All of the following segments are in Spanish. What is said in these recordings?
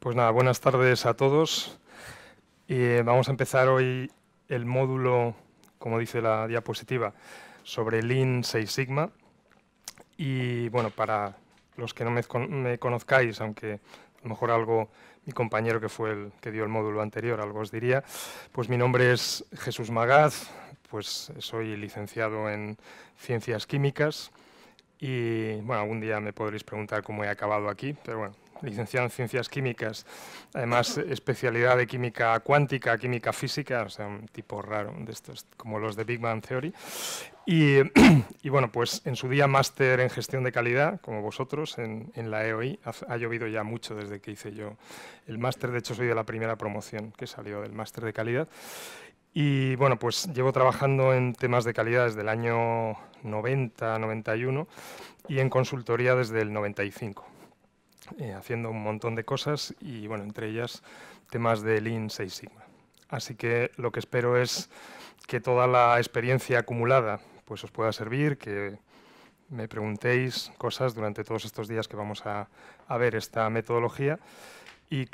Pues nada, buenas tardes a todos. Vamos a empezar hoy el módulo, como dice la diapositiva, sobre Lean Six Sigma. Y bueno, para los que no me conozcáis, aunque a lo mejor algo mi compañero que fue el que dio el módulo anterior algo os diría, pues mi nombre es Jesús Magaz, pues soy licenciado en Ciencias Químicas y bueno, algún día me podréis preguntar cómo he acabado aquí, pero bueno, licenciado en Ciencias Químicas, además especialidad de Química Cuántica, Química Física, o sea, un tipo raro de estos, como los de Big Bang Theory. Y bueno, pues en su día máster en Gestión de Calidad, como vosotros, en la EOI. Ha llovido ya mucho desde que hice yo el máster, de hecho soy de la primera promoción que salió del máster de calidad. Y bueno, pues llevo trabajando en temas de calidad desde el año 90, 91 y en consultoría desde el 95. Haciendo un montón de cosas y, bueno, entre ellas temas de Lean Six Sigma. Así que lo que espero es que toda la experiencia acumulada pues os pueda servir, que me preguntéis cosas durante todos estos días que vamos a ver esta metodología y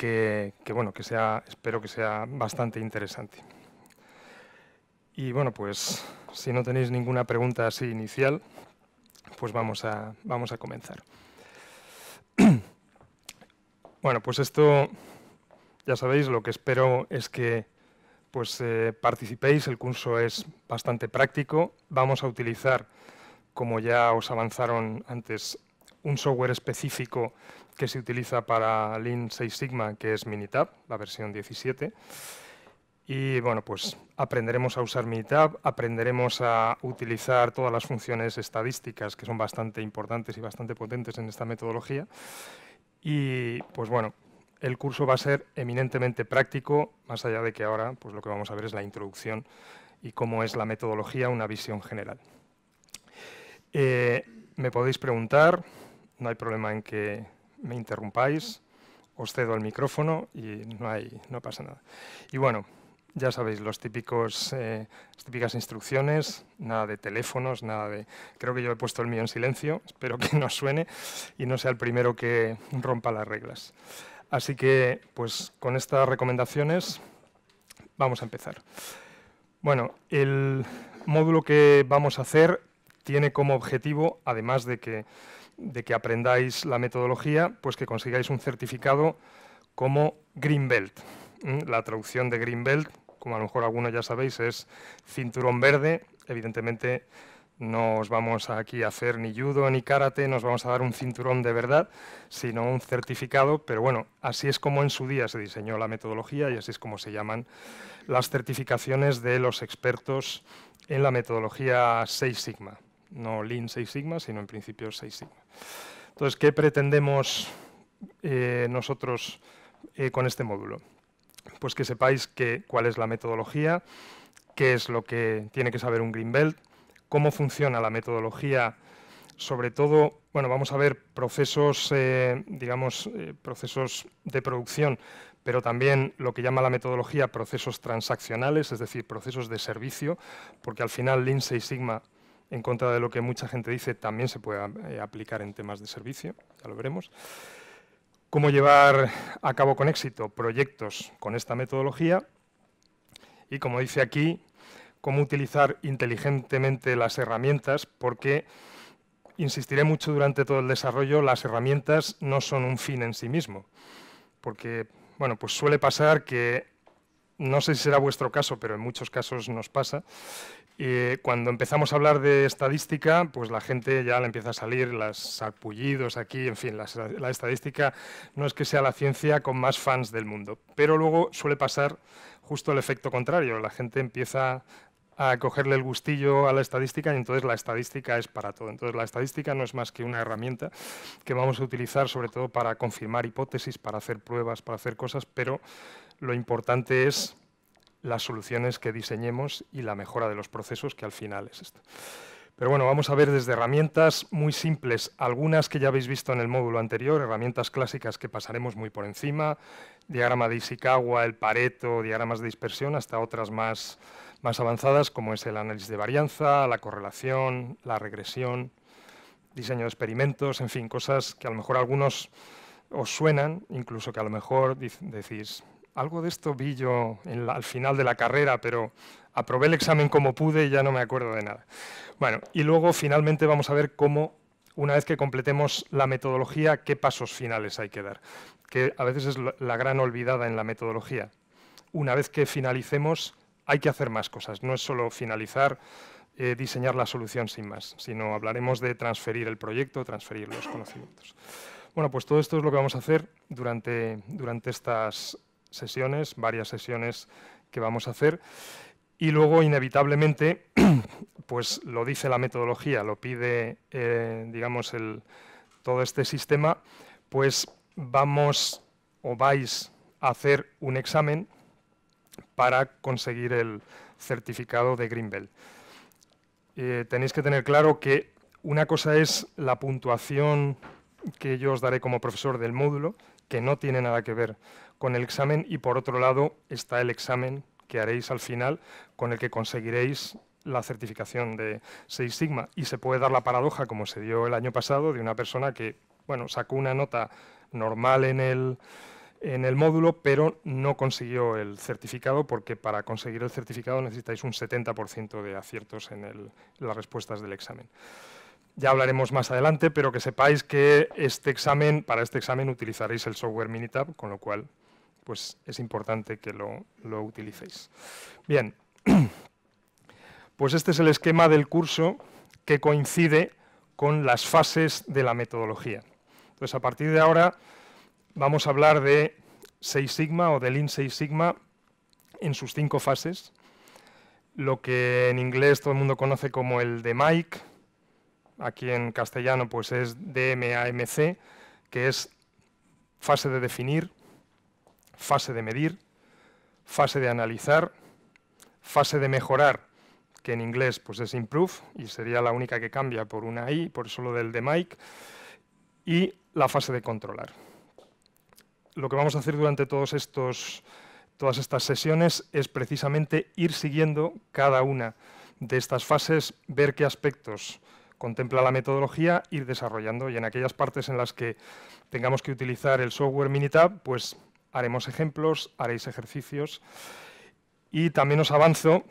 bueno, espero que sea bastante interesante. Y bueno, pues si no tenéis ninguna pregunta así inicial, pues vamos a comenzar. Bueno, pues esto, ya sabéis, lo que espero es que pues participéis. El curso es bastante práctico. Vamos a utilizar, como ya os avanzaron antes, un software específico que se utiliza para Lean Six Sigma, que es Minitab, la versión 17. Y bueno, pues aprenderemos a usar Minitab, aprenderemos a utilizar todas las funciones estadísticas que son bastante importantes y bastante potentes en esta metodología. Y pues bueno, el curso va a ser eminentemente práctico, más allá de que ahora pues lo que vamos a ver es la introducción y cómo es la metodología, una visión general. Me podéis preguntar, no hay problema en que me interrumpáis, os cedo el micrófono y no pasa nada. Y bueno, ya sabéis, las típicas instrucciones, nada de teléfonos, nada de... Creo que yo he puesto el mío en silencio, espero que no suene y no sea el primero que rompa las reglas. Así que, pues con estas recomendaciones vamos a empezar. Bueno, el módulo que vamos a hacer tiene como objetivo, además de que aprendáis la metodología, pues que consigáis un certificado como Green Belt. La traducción de Green Belt, como a lo mejor algunos ya sabéis, es cinturón verde. Evidentemente no os vamos aquí a hacer ni judo ni karate, nos vamos a dar un cinturón de verdad, sino un certificado, pero bueno, así es como en su día se diseñó la metodología y así es como se llaman las certificaciones de los expertos en la metodología Six Sigma. No Lean Six Sigma, sino en principio Six Sigma. Entonces, ¿qué pretendemos nosotros con este módulo? Pues que sepáis cuál es la metodología, qué es lo que tiene que saber un Green Belt, cómo funciona la metodología, sobre todo, bueno, vamos a ver procesos, procesos de producción, pero también lo que llama la metodología procesos transaccionales, es decir, procesos de servicio, porque al final Lean Six Sigma, en contra de lo que mucha gente dice, también se puede aplicar en temas de servicio, ya lo veremos. Cómo llevar a cabo con éxito proyectos con esta metodología y, como dice aquí, cómo utilizar inteligentemente las herramientas, porque insistiré mucho durante todo el desarrollo, las herramientas no son un fin en sí mismo, porque bueno, pues suele pasar que, no sé si será vuestro caso, pero en muchos casos nos pasa, cuando empezamos a hablar de estadística, pues la gente ya le empieza a salir los sarpullidos aquí, en fin, la estadística no es que sea la ciencia con más fans del mundo, pero luego suele pasar justo el efecto contrario, la gente empieza a cogerle el gustillo a la estadística y entonces la estadística es para todo. Entonces la estadística no es más que una herramienta que vamos a utilizar sobre todo para confirmar hipótesis, para hacer pruebas, para hacer cosas, pero lo importante es las soluciones que diseñemos y la mejora de los procesos, que al final es esto. Pero bueno, vamos a ver desde herramientas muy simples, algunas que ya habéis visto en el módulo anterior, herramientas clásicas que pasaremos muy por encima, diagrama de Ishikawa, el Pareto, diagramas de dispersión, hasta otras más avanzadas, como es el análisis de varianza, la correlación, la regresión, diseño de experimentos, en fin, cosas que a lo mejor algunos os suenan, incluso que a lo mejor decís, algo de esto vi yo al final de la carrera, pero aprobé el examen como pude y ya no me acuerdo de nada. Bueno, y luego finalmente vamos a ver cómo, una vez que completemos la metodología, qué pasos finales hay que dar, que a veces es la gran olvidada en la metodología. Una vez que finalicemos, hay que hacer más cosas, no es solo finalizar, diseñar la solución sin más, sino hablaremos de transferir el proyecto, transferir los conocimientos. Bueno, pues todo esto es lo que vamos a hacer durante estas sesiones, varias sesiones que vamos a hacer, y luego inevitablemente, pues lo dice la metodología, lo pide, digamos, todo este sistema, pues vamos o vais a hacer un examen para conseguir el certificado de Green Belt. Tenéis que tener claro que una cosa es la puntuación que yo os daré como profesor del módulo, que no tiene nada que ver con el examen, y por otro lado está el examen que haréis al final, con el que conseguiréis la certificación de Six Sigma. Y se puede dar la paradoja, como se dio el año pasado, de una persona que, bueno, sacó una nota normal en el módulo, pero no consiguió el certificado, porque para conseguir el certificado necesitáis un 70% de aciertos en las respuestas del examen. Ya hablaremos más adelante, pero que sepáis que para este examen utilizaréis el software Minitab, con lo cual pues es importante que lo utilicéis. Bien, pues este es el esquema del curso que coincide con las fases de la metodología. Entonces, a partir de ahora vamos a hablar de Six Sigma o de Lean Six Sigma en sus 5 fases, lo que en inglés todo el mundo conoce como el DMAIC, aquí en castellano pues es DMAMC, que es fase de definir, fase de medir, fase de analizar, fase de mejorar, que en inglés pues es improve, y sería la única que cambia por una I, por eso lo del DMAIC, y la fase de controlar. Lo que vamos a hacer durante todas estas sesiones es precisamente ir siguiendo cada una de estas fases, ver qué aspectos contempla la metodología, ir desarrollando, y en aquellas partes en las que tengamos que utilizar el software Minitab, pues haremos ejemplos, haréis ejercicios, y también os avanzo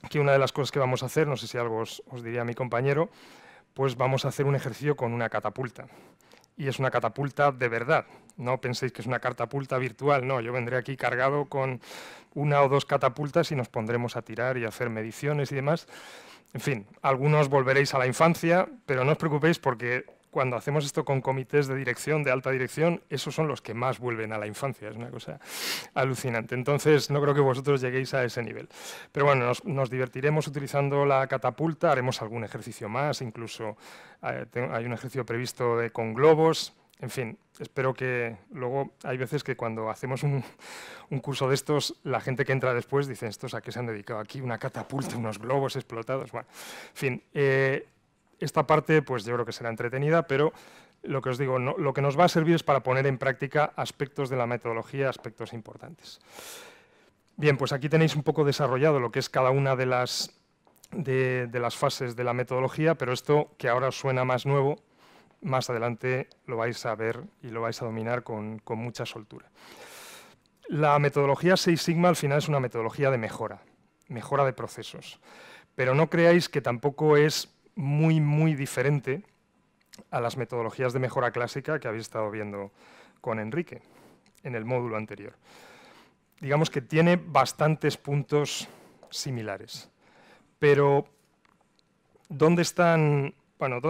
que una de las cosas que vamos a hacer, no sé si algo os diría mi compañero, pues vamos a hacer un ejercicio con una catapulta. Y es una catapulta de verdad. No penséis que es una catapulta virtual, no, yo vendré aquí cargado con 1 o 2 catapultas y nos pondremos a tirar y a hacer mediciones y demás. En fin, algunos volveréis a la infancia, pero no os preocupéis porque cuando hacemos esto con comités de dirección, de alta dirección, esos son los que más vuelven a la infancia, es una cosa alucinante. Entonces, no creo que vosotros lleguéis a ese nivel. Pero bueno, nos divertiremos utilizando la catapulta, haremos algún ejercicio más, incluso hay un ejercicio previsto con globos. En fin, espero que luego hay veces que cuando hacemos un curso de estos, la gente que entra después dice, ¿estos a qué se han dedicado aquí? Una catapulta, unos globos explotados. Bueno, en fin, esta parte pues yo creo que será entretenida, pero lo que os digo, lo que nos va a servir es para poner en práctica aspectos de la metodología, aspectos importantes. Bien, pues aquí tenéis un poco desarrollado lo que es cada una de las fases de la metodología, pero esto que ahora os suena más nuevo, más adelante lo vais a ver y lo vais a dominar con mucha soltura. La metodología Six Sigma al final es una metodología de mejora de procesos, pero no creáis que tampoco es muy diferente a las metodologías de mejora clásica que habéis estado viendo con Enrique en el módulo anterior. Digamos que tiene bastantes puntos similares, pero ¿dónde están? Bueno,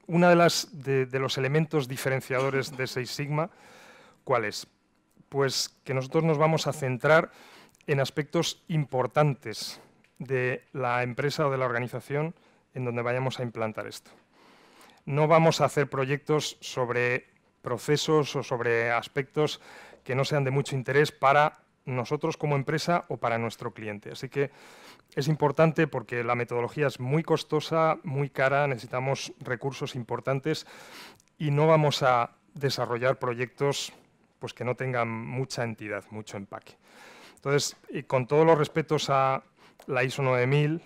una de los elementos diferenciadores de Six Sigma, ¿cuál es? Pues que nosotros nos vamos a centrar en aspectos importantes de la empresa o de la organización en donde vayamos a implantar esto. No vamos a hacer proyectos sobre procesos o sobre aspectos que no sean de mucho interés para nosotros como empresa o para nuestro cliente. Así que es importante porque la metodología es muy costosa, muy cara, necesitamos recursos importantes y no vamos a desarrollar proyectos pues, que no tengan mucha entidad, mucho empaque. Entonces, con todos los respetos a la ISO 9000,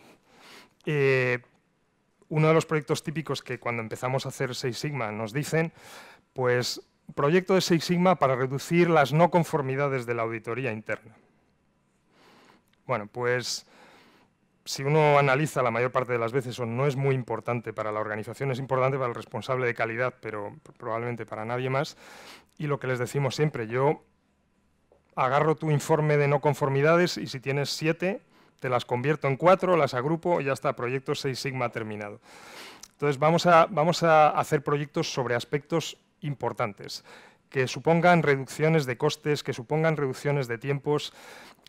uno de los proyectos típicos que cuando empezamos a hacer Six Sigma nos dicen, pues proyecto de Six Sigma para reducir las no conformidades de la auditoría interna. Bueno, pues si uno analiza la mayor parte de las veces, eso no es muy importante para la organización, es importante para el responsable de calidad, pero probablemente para nadie más. Y lo que les decimos siempre, yo agarro tu informe de no conformidades y si tienes 7, te las convierto en 4, las agrupo y ya está, proyecto Six Sigma terminado. Entonces vamos a hacer proyectos sobre aspectos importantes, que supongan reducciones de costes, que supongan reducciones de tiempos,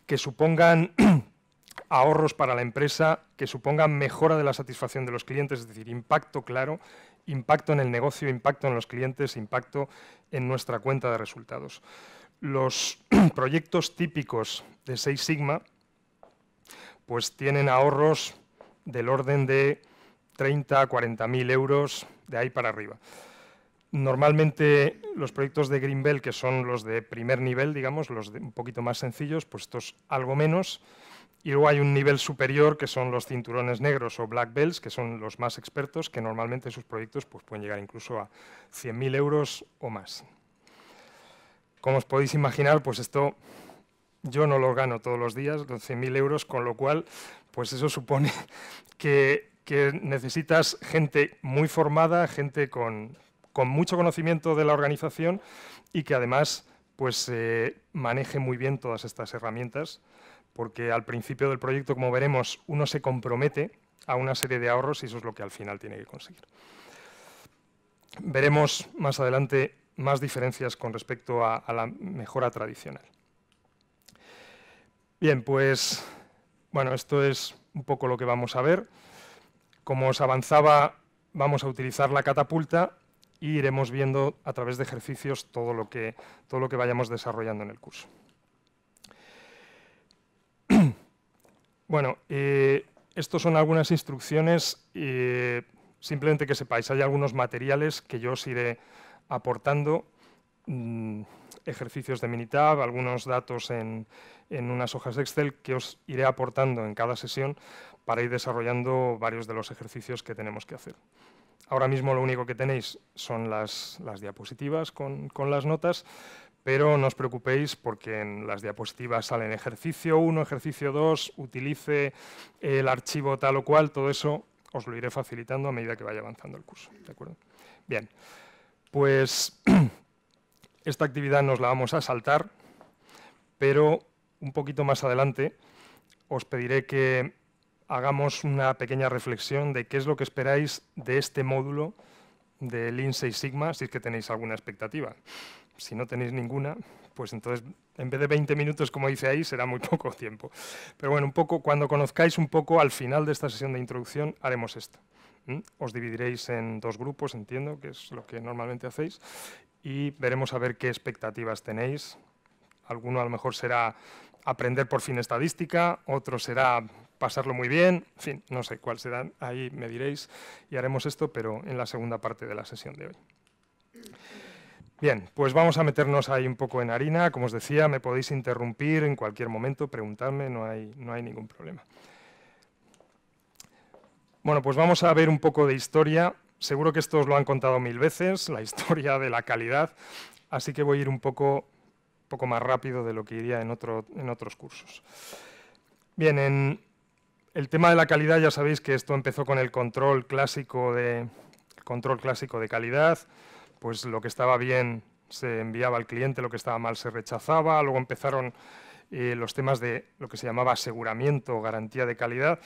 que supongan ahorros para la empresa, que supongan mejora de la satisfacción de los clientes, es decir, impacto claro, impacto en el negocio, impacto en los clientes, impacto en nuestra cuenta de resultados. Los proyectos típicos de Six Sigma pues tienen ahorros del orden de 30 a 40.000 euros de ahí para arriba. Normalmente los proyectos de Green Belt, que son los de primer nivel, digamos, los de un poquito más sencillos, pues estos algo menos. Y luego hay un nivel superior, que son los cinturones negros o black belts, que son los más expertos, que normalmente sus proyectos pues, pueden llegar incluso a 100.000 euros o más. Como os podéis imaginar, pues esto yo no lo gano todos los días, los 100.000 euros, con lo cual pues eso supone que necesitas gente muy formada, gente con mucho conocimiento de la organización y que además pues, maneje muy bien todas estas herramientas, porque al principio del proyecto, como veremos, uno se compromete a una serie de ahorros y eso es lo que al final tiene que conseguir. Veremos más adelante más diferencias con respecto a la mejora tradicional. Bien, pues bueno, esto es un poco lo que vamos a ver. Como os avanzaba, vamos a utilizar la catapulta y iremos viendo a través de ejercicios todo lo que vayamos desarrollando en el curso. Bueno, estos son algunas instrucciones, simplemente que sepáis, hay algunos materiales que yo os iré aportando, ejercicios de Minitab, algunos datos en unas hojas de Excel que os iré aportando en cada sesión para ir desarrollando varios de los ejercicios que tenemos que hacer. Ahora mismo lo único que tenéis son las diapositivas con las notas, pero no os preocupéis porque en las diapositivas salen ejercicio 1, ejercicio 2, utilice el archivo tal o cual, todo eso os lo iré facilitando a medida que vaya avanzando el curso. ¿De acuerdo? Bien, pues esta actividad nos la vamos a saltar, pero un poquito más adelante os pediré que hagamos una pequeña reflexión de qué es lo que esperáis de este módulo de Lean Six Sigma, si es que tenéis alguna expectativa. Si no tenéis ninguna, pues entonces en vez de 20 minutos, como dice ahí, será muy poco tiempo. Pero bueno, un poco, cuando conozcáis un poco, al final de esta sesión de introducción, haremos esto. Os dividiréis en 2 grupos, entiendo, que es lo que normalmente hacéis, y veremos a ver qué expectativas tenéis. Alguno a lo mejor será aprender por fin estadística, otro será pasarlo muy bien, en fin, no sé cuál será, ahí me diréis y haremos esto, pero en la segunda parte de la sesión de hoy. Bien, pues vamos a meternos ahí un poco en harina. Como os decía, me podéis interrumpir en cualquier momento, preguntarme, no hay ningún problema. Bueno, pues vamos a ver un poco de historia. Seguro que esto os lo han contado 1000 veces, la historia de la calidad, así que voy a ir un poco más rápido de lo que iría en otros cursos. Bien, en el tema de la calidad ya sabéis que esto empezó con el control clásico de calidad. Pues lo que estaba bien se enviaba al cliente, lo que estaba mal se rechazaba. Luego empezaron los temas de lo que se llamaba aseguramiento o garantía de calidad.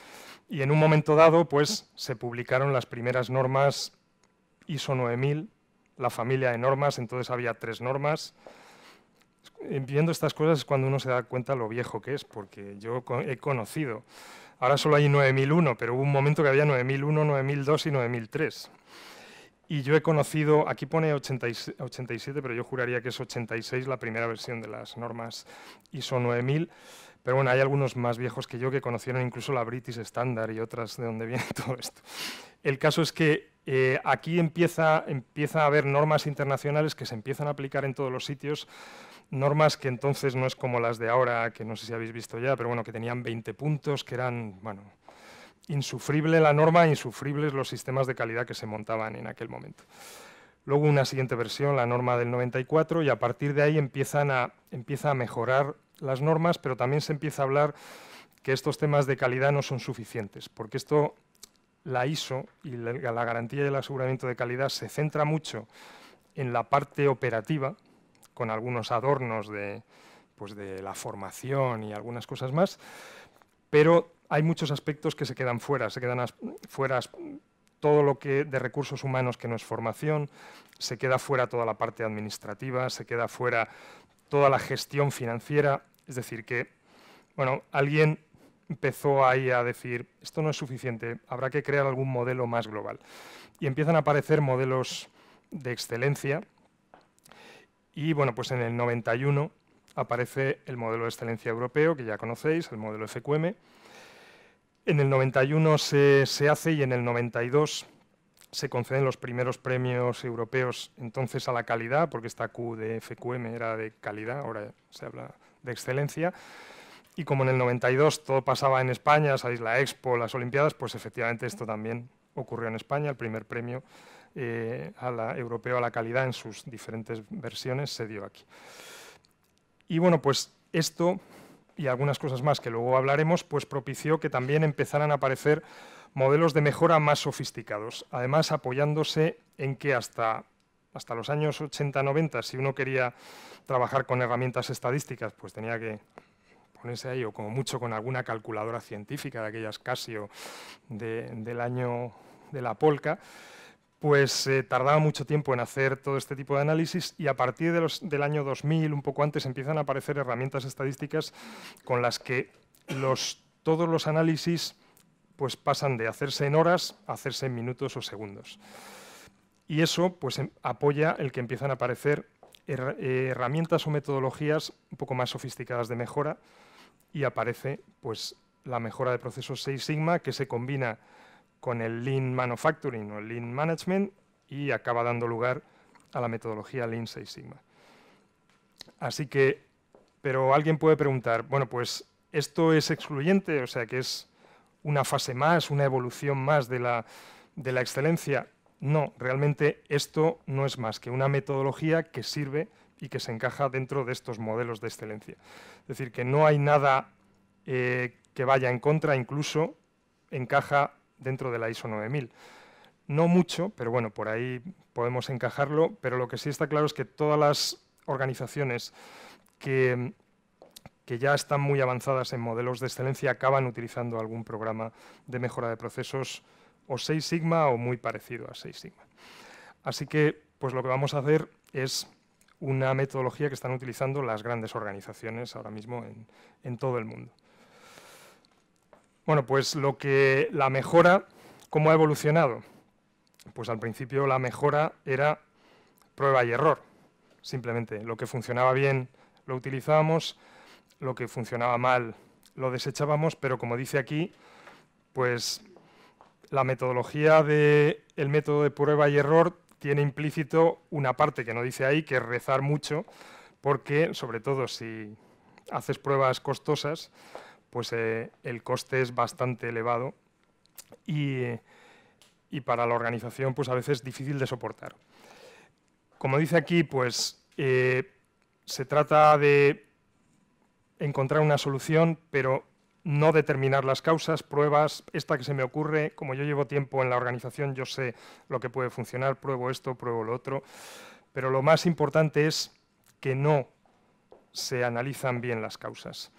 Y en un momento dado, pues se publicaron las primeras normas ISO 9000, la familia de normas. Entonces había 3 normas. Viendo estas cosas es cuando uno se da cuenta lo viejo que es, porque yo he conocido. Ahora solo hay 9001, pero hubo un momento que había 9001, 9002 y 9003. Y yo he conocido, aquí pone 87, pero yo juraría que es 86 la primera versión de las normas ISO 9000. Pero bueno, hay algunos más viejos que yo que conocieron incluso la British Standard y otras de donde viene todo esto. El caso es que aquí empieza a haber normas internacionales que se empiezan a aplicar en todos los sitios, normas que entonces no es como las de ahora, que no sé si habéis visto ya, pero bueno, que tenían 20 puntos, que eran, bueno, insufrible la norma, insufribles los sistemas de calidad que se montaban en aquel momento. Luego una siguiente versión, la norma del 94, y a partir de ahí empieza a mejorar las normas, pero también se empieza a hablar que estos temas de calidad no son suficientes, porque esto, la ISO y la garantía y el aseguramiento de calidad se centra mucho en la parte operativa, con algunos adornos pues de la formación y algunas cosas más, pero hay muchos aspectos que se quedan fuera todo lo que de recursos humanos que no es formación, se queda fuera toda la parte administrativa, se queda fuera toda la gestión financiera, es decir que, bueno, alguien empezó ahí a decir, esto no es suficiente, habrá que crear algún modelo más global. Y empiezan a aparecer modelos de excelencia y, bueno, pues en el 91 aparece el modelo de excelencia europeo, que ya conocéis, el modelo FQM. En el 91 se hace y en el 92 se conceden los primeros premios europeos entonces a la calidad, porque esta Q de FQM era de calidad, ahora se habla de excelencia. Y como en el 92 todo pasaba en España, sabéis, la Expo, las Olimpiadas, pues efectivamente esto también ocurrió en España. El primer premio europeo a la calidad en sus diferentes versiones se dio aquí. Y bueno, pues esto y algunas cosas más que luego hablaremos, pues propició que también empezaran a aparecer modelos de mejora más sofisticados, además apoyándose en que hasta los años 80-90, si uno quería trabajar con herramientas estadísticas, pues tenía que ponerse ahí, o como mucho con alguna calculadora científica de aquellas Casio del año de la Polka, pues tardaba mucho tiempo en hacer todo este tipo de análisis y a partir del año 2000, un poco antes, empiezan a aparecer herramientas estadísticas con las que todos los análisis pues pasan de hacerse en horas a hacerse en minutos o segundos. Y eso pues apoya el que empiezan a aparecer herramientas o metodologías un poco más sofisticadas de mejora y aparece pues la mejora de procesos Six Sigma que se combina con el Lean Manufacturing o el Lean Management y acaba dando lugar a la metodología Lean Six Sigma. Así que, pero alguien puede preguntar, bueno, pues esto es excluyente, o sea que es una fase más, una evolución más de la excelencia. No, realmente esto no es más que una metodología que sirve y que se encaja dentro de estos modelos de excelencia. Es decir, que no hay nada que vaya en contra, incluso encaja dentro de la ISO 9000. No mucho, pero bueno, por ahí podemos encajarlo, pero lo que sí está claro es que todas las organizaciones que ya están muy avanzadas en modelos de excelencia acaban utilizando algún programa de mejora de procesos o Six Sigma o muy parecido a Six Sigma. Así que pues lo que vamos a hacer es una metodología que están utilizando las grandes organizaciones ahora mismo en todo el mundo. Bueno, pues la mejora, ¿cómo ha evolucionado? Pues al principio la mejora era prueba y error. Simplemente lo que funcionaba bien lo utilizábamos, lo que funcionaba mal lo desechábamos, pero como dice aquí, pues la metodología del método de prueba y error tiene implícito una parte que no dice ahí, que es rezar mucho, porque sobre todo si haces pruebas costosas, pues el coste es bastante elevado y para la organización pues a veces difícil de soportar. Como dice aquí, pues se trata de encontrar una solución, pero no determinar las causas, pruebas, esta que se me ocurre, como yo llevo tiempo en la organización, yo sé lo que puede funcionar, pruebo esto, pruebo lo otro, pero lo más importante es que no se analizan bien las causas.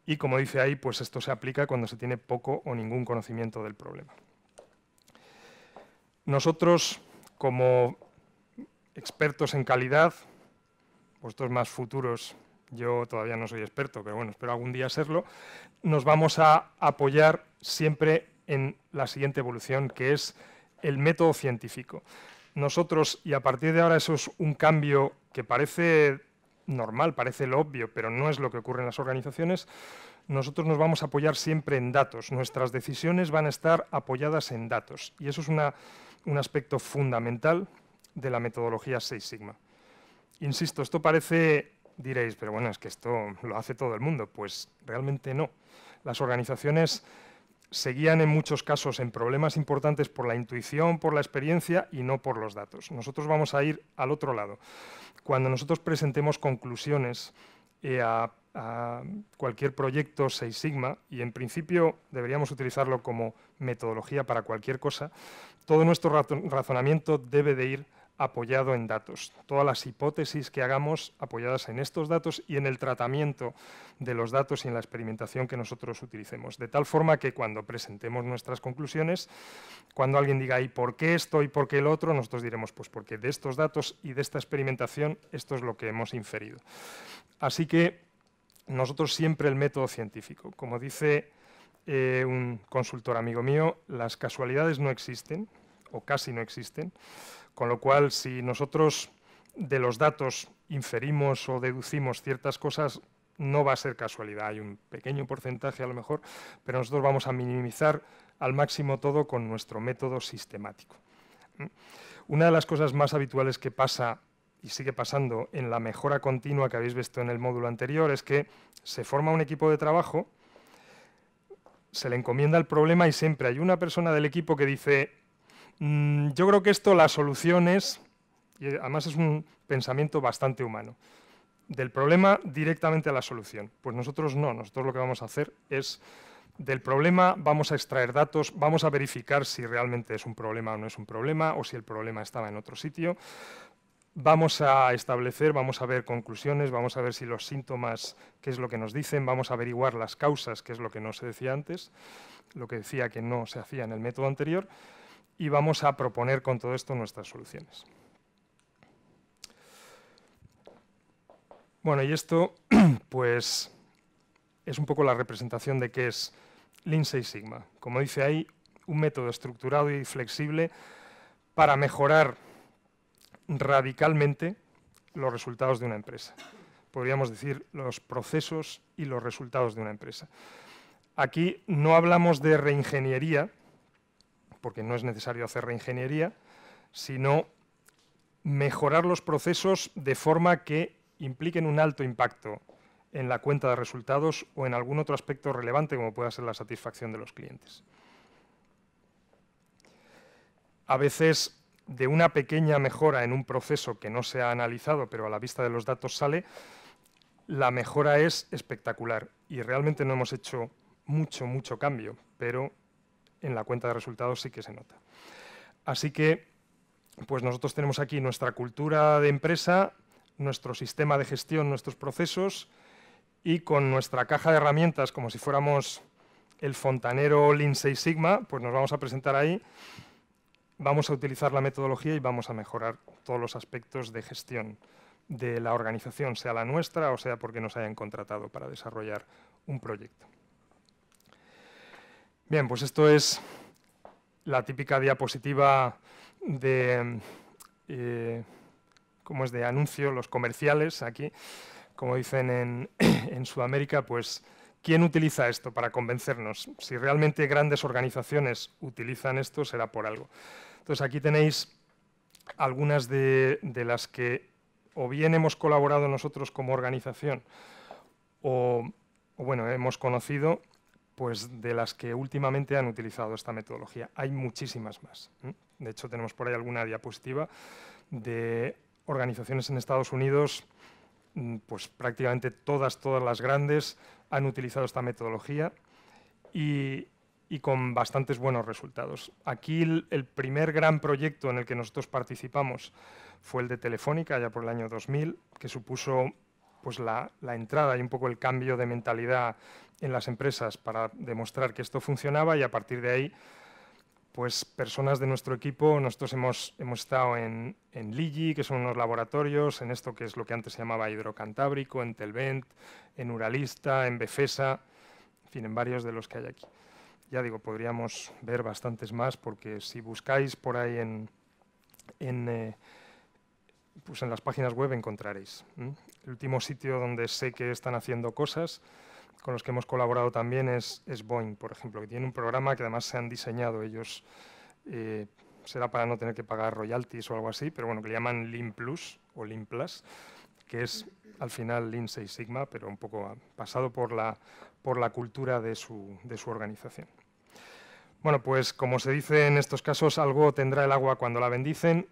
Y como dice ahí, pues esto se aplica cuando se tiene poco o ningún conocimiento del problema. Nosotros, como expertos en calidad, vosotros más futuros, yo todavía no soy experto, pero bueno, espero algún día serlo, nos vamos a apoyar siempre en la siguiente evolución, que es el método científico. Nosotros, y a partir de ahora eso es un cambio que parece normal, parece lo obvio, pero no es lo que ocurre en las organizaciones, nosotros nos vamos a apoyar siempre en datos. Nuestras decisiones van a estar apoyadas en datos. Y eso es un aspecto fundamental de la metodología Six Sigma. Insisto, esto parece, diréis, pero bueno, es que esto lo hace todo el mundo. Pues realmente no. Las organizaciones se guían en muchos casos en problemas importantes por la intuición, por la experiencia y no por los datos. Nosotros vamos a ir al otro lado. Cuando nosotros presentemos conclusiones a cualquier proyecto Six Sigma, y en principio deberíamos utilizarlo como metodología para cualquier cosa, todo nuestro razonamiento debe de ir apoyado en datos. Todas las hipótesis que hagamos apoyadas en estos datos y en el tratamiento de los datos y en la experimentación que nosotros utilicemos. De tal forma que cuando presentemos nuestras conclusiones, cuando alguien diga ¿y por qué esto y por qué el otro?, nosotros diremos pues porque de estos datos y de esta experimentación esto es lo que hemos inferido. Así que nosotros siempre el método científico. Como dice un consultor amigo mío, las casualidades no existen o casi no existen. Con lo cual, si nosotros de los datos inferimos o deducimos ciertas cosas, no va a ser casualidad. Hay un pequeño porcentaje a lo mejor, pero nosotros vamos a minimizar al máximo todo con nuestro método sistemático. Una de las cosas más habituales que pasa y sigue pasando en la mejora continua que habéis visto en el módulo anterior es que se forma un equipo de trabajo, se le encomienda el problema y siempre hay una persona del equipo que dice yo creo que esto la solución es, y además es un pensamiento bastante humano, del problema directamente a la solución. Pues nosotros no, nosotros lo que vamos a hacer es, del problema vamos a extraer datos, vamos a verificar si realmente es un problema o no es un problema, o si el problema estaba en otro sitio, vamos a establecer, vamos a ver conclusiones, vamos a ver si los síntomas, qué es lo que nos dicen, vamos a averiguar las causas, qué es lo que no se decía antes, lo que decía que no se hacía en el método anterior, y vamos a proponer con todo esto nuestras soluciones. Bueno, y esto pues es un poco la representación de qué es Lean Six Sigma. Como dice ahí, un método estructurado y flexible para mejorar radicalmente los resultados de una empresa. Podríamos decir los procesos y los resultados de una empresa. Aquí no hablamos de reingeniería, porque no es necesario hacer reingeniería, sino mejorar los procesos de forma que impliquen un alto impacto en la cuenta de resultados o en algún otro aspecto relevante como pueda ser la satisfacción de los clientes. A veces, de una pequeña mejora en un proceso que no se ha analizado, pero a la vista de los datos sale, la mejora es espectacular y realmente no hemos hecho mucho cambio, pero en la cuenta de resultados sí que se nota. Así que, pues nosotros tenemos aquí nuestra cultura de empresa, nuestro sistema de gestión, nuestros procesos, y con nuestra caja de herramientas, como si fuéramos el fontanero Lean Six Sigma, pues nos vamos a presentar ahí, vamos a utilizar la metodología y vamos a mejorar todos los aspectos de gestión de la organización, sea la nuestra o sea porque nos hayan contratado para desarrollar un proyecto. Bien, pues esto es la típica diapositiva de, ¿cómo es?, de anuncio, los comerciales aquí. Como dicen en Sudamérica, pues, ¿quién utiliza esto para convencernos? Si realmente grandes organizaciones utilizan esto, será por algo. Entonces, aquí tenéis algunas de las que o bien hemos colaborado nosotros como organización o bueno, hemos conocido, pues de las que últimamente han utilizado esta metodología. Hay muchísimas más. De hecho, tenemos por ahí alguna diapositiva de organizaciones en Estados Unidos, pues prácticamente todas las grandes han utilizado esta metodología y con bastantes buenos resultados. Aquí el primer gran proyecto en el que nosotros participamos fue el de Telefónica, ya por el año 2000, que supuso pues la entrada y un poco el cambio de mentalidad en las empresas para demostrar que esto funcionaba, y a partir de ahí, pues personas de nuestro equipo, nosotros hemos estado en Ligi, que son unos laboratorios, en esto que es lo que antes se llamaba Hidrocantábrico, en Telvent, en Uralista, en Befesa, en fin, en varios de los que hay aquí. Ya digo, podríamos ver bastantes más, porque si buscáis por ahí pues en las páginas web encontraréis. El último sitio donde sé que están haciendo cosas, con los que hemos colaborado también, es Boeing, por ejemplo, que tiene un programa que además se han diseñado ellos, será para no tener que pagar royalties o algo así, pero bueno, que le llaman Lean Plus o Lean Plus, que es al final Lean Six Sigma, pero un poco pasado por la cultura de su organización. Bueno, pues como se dice en estos casos, algo tendrá el agua cuando la bendicen,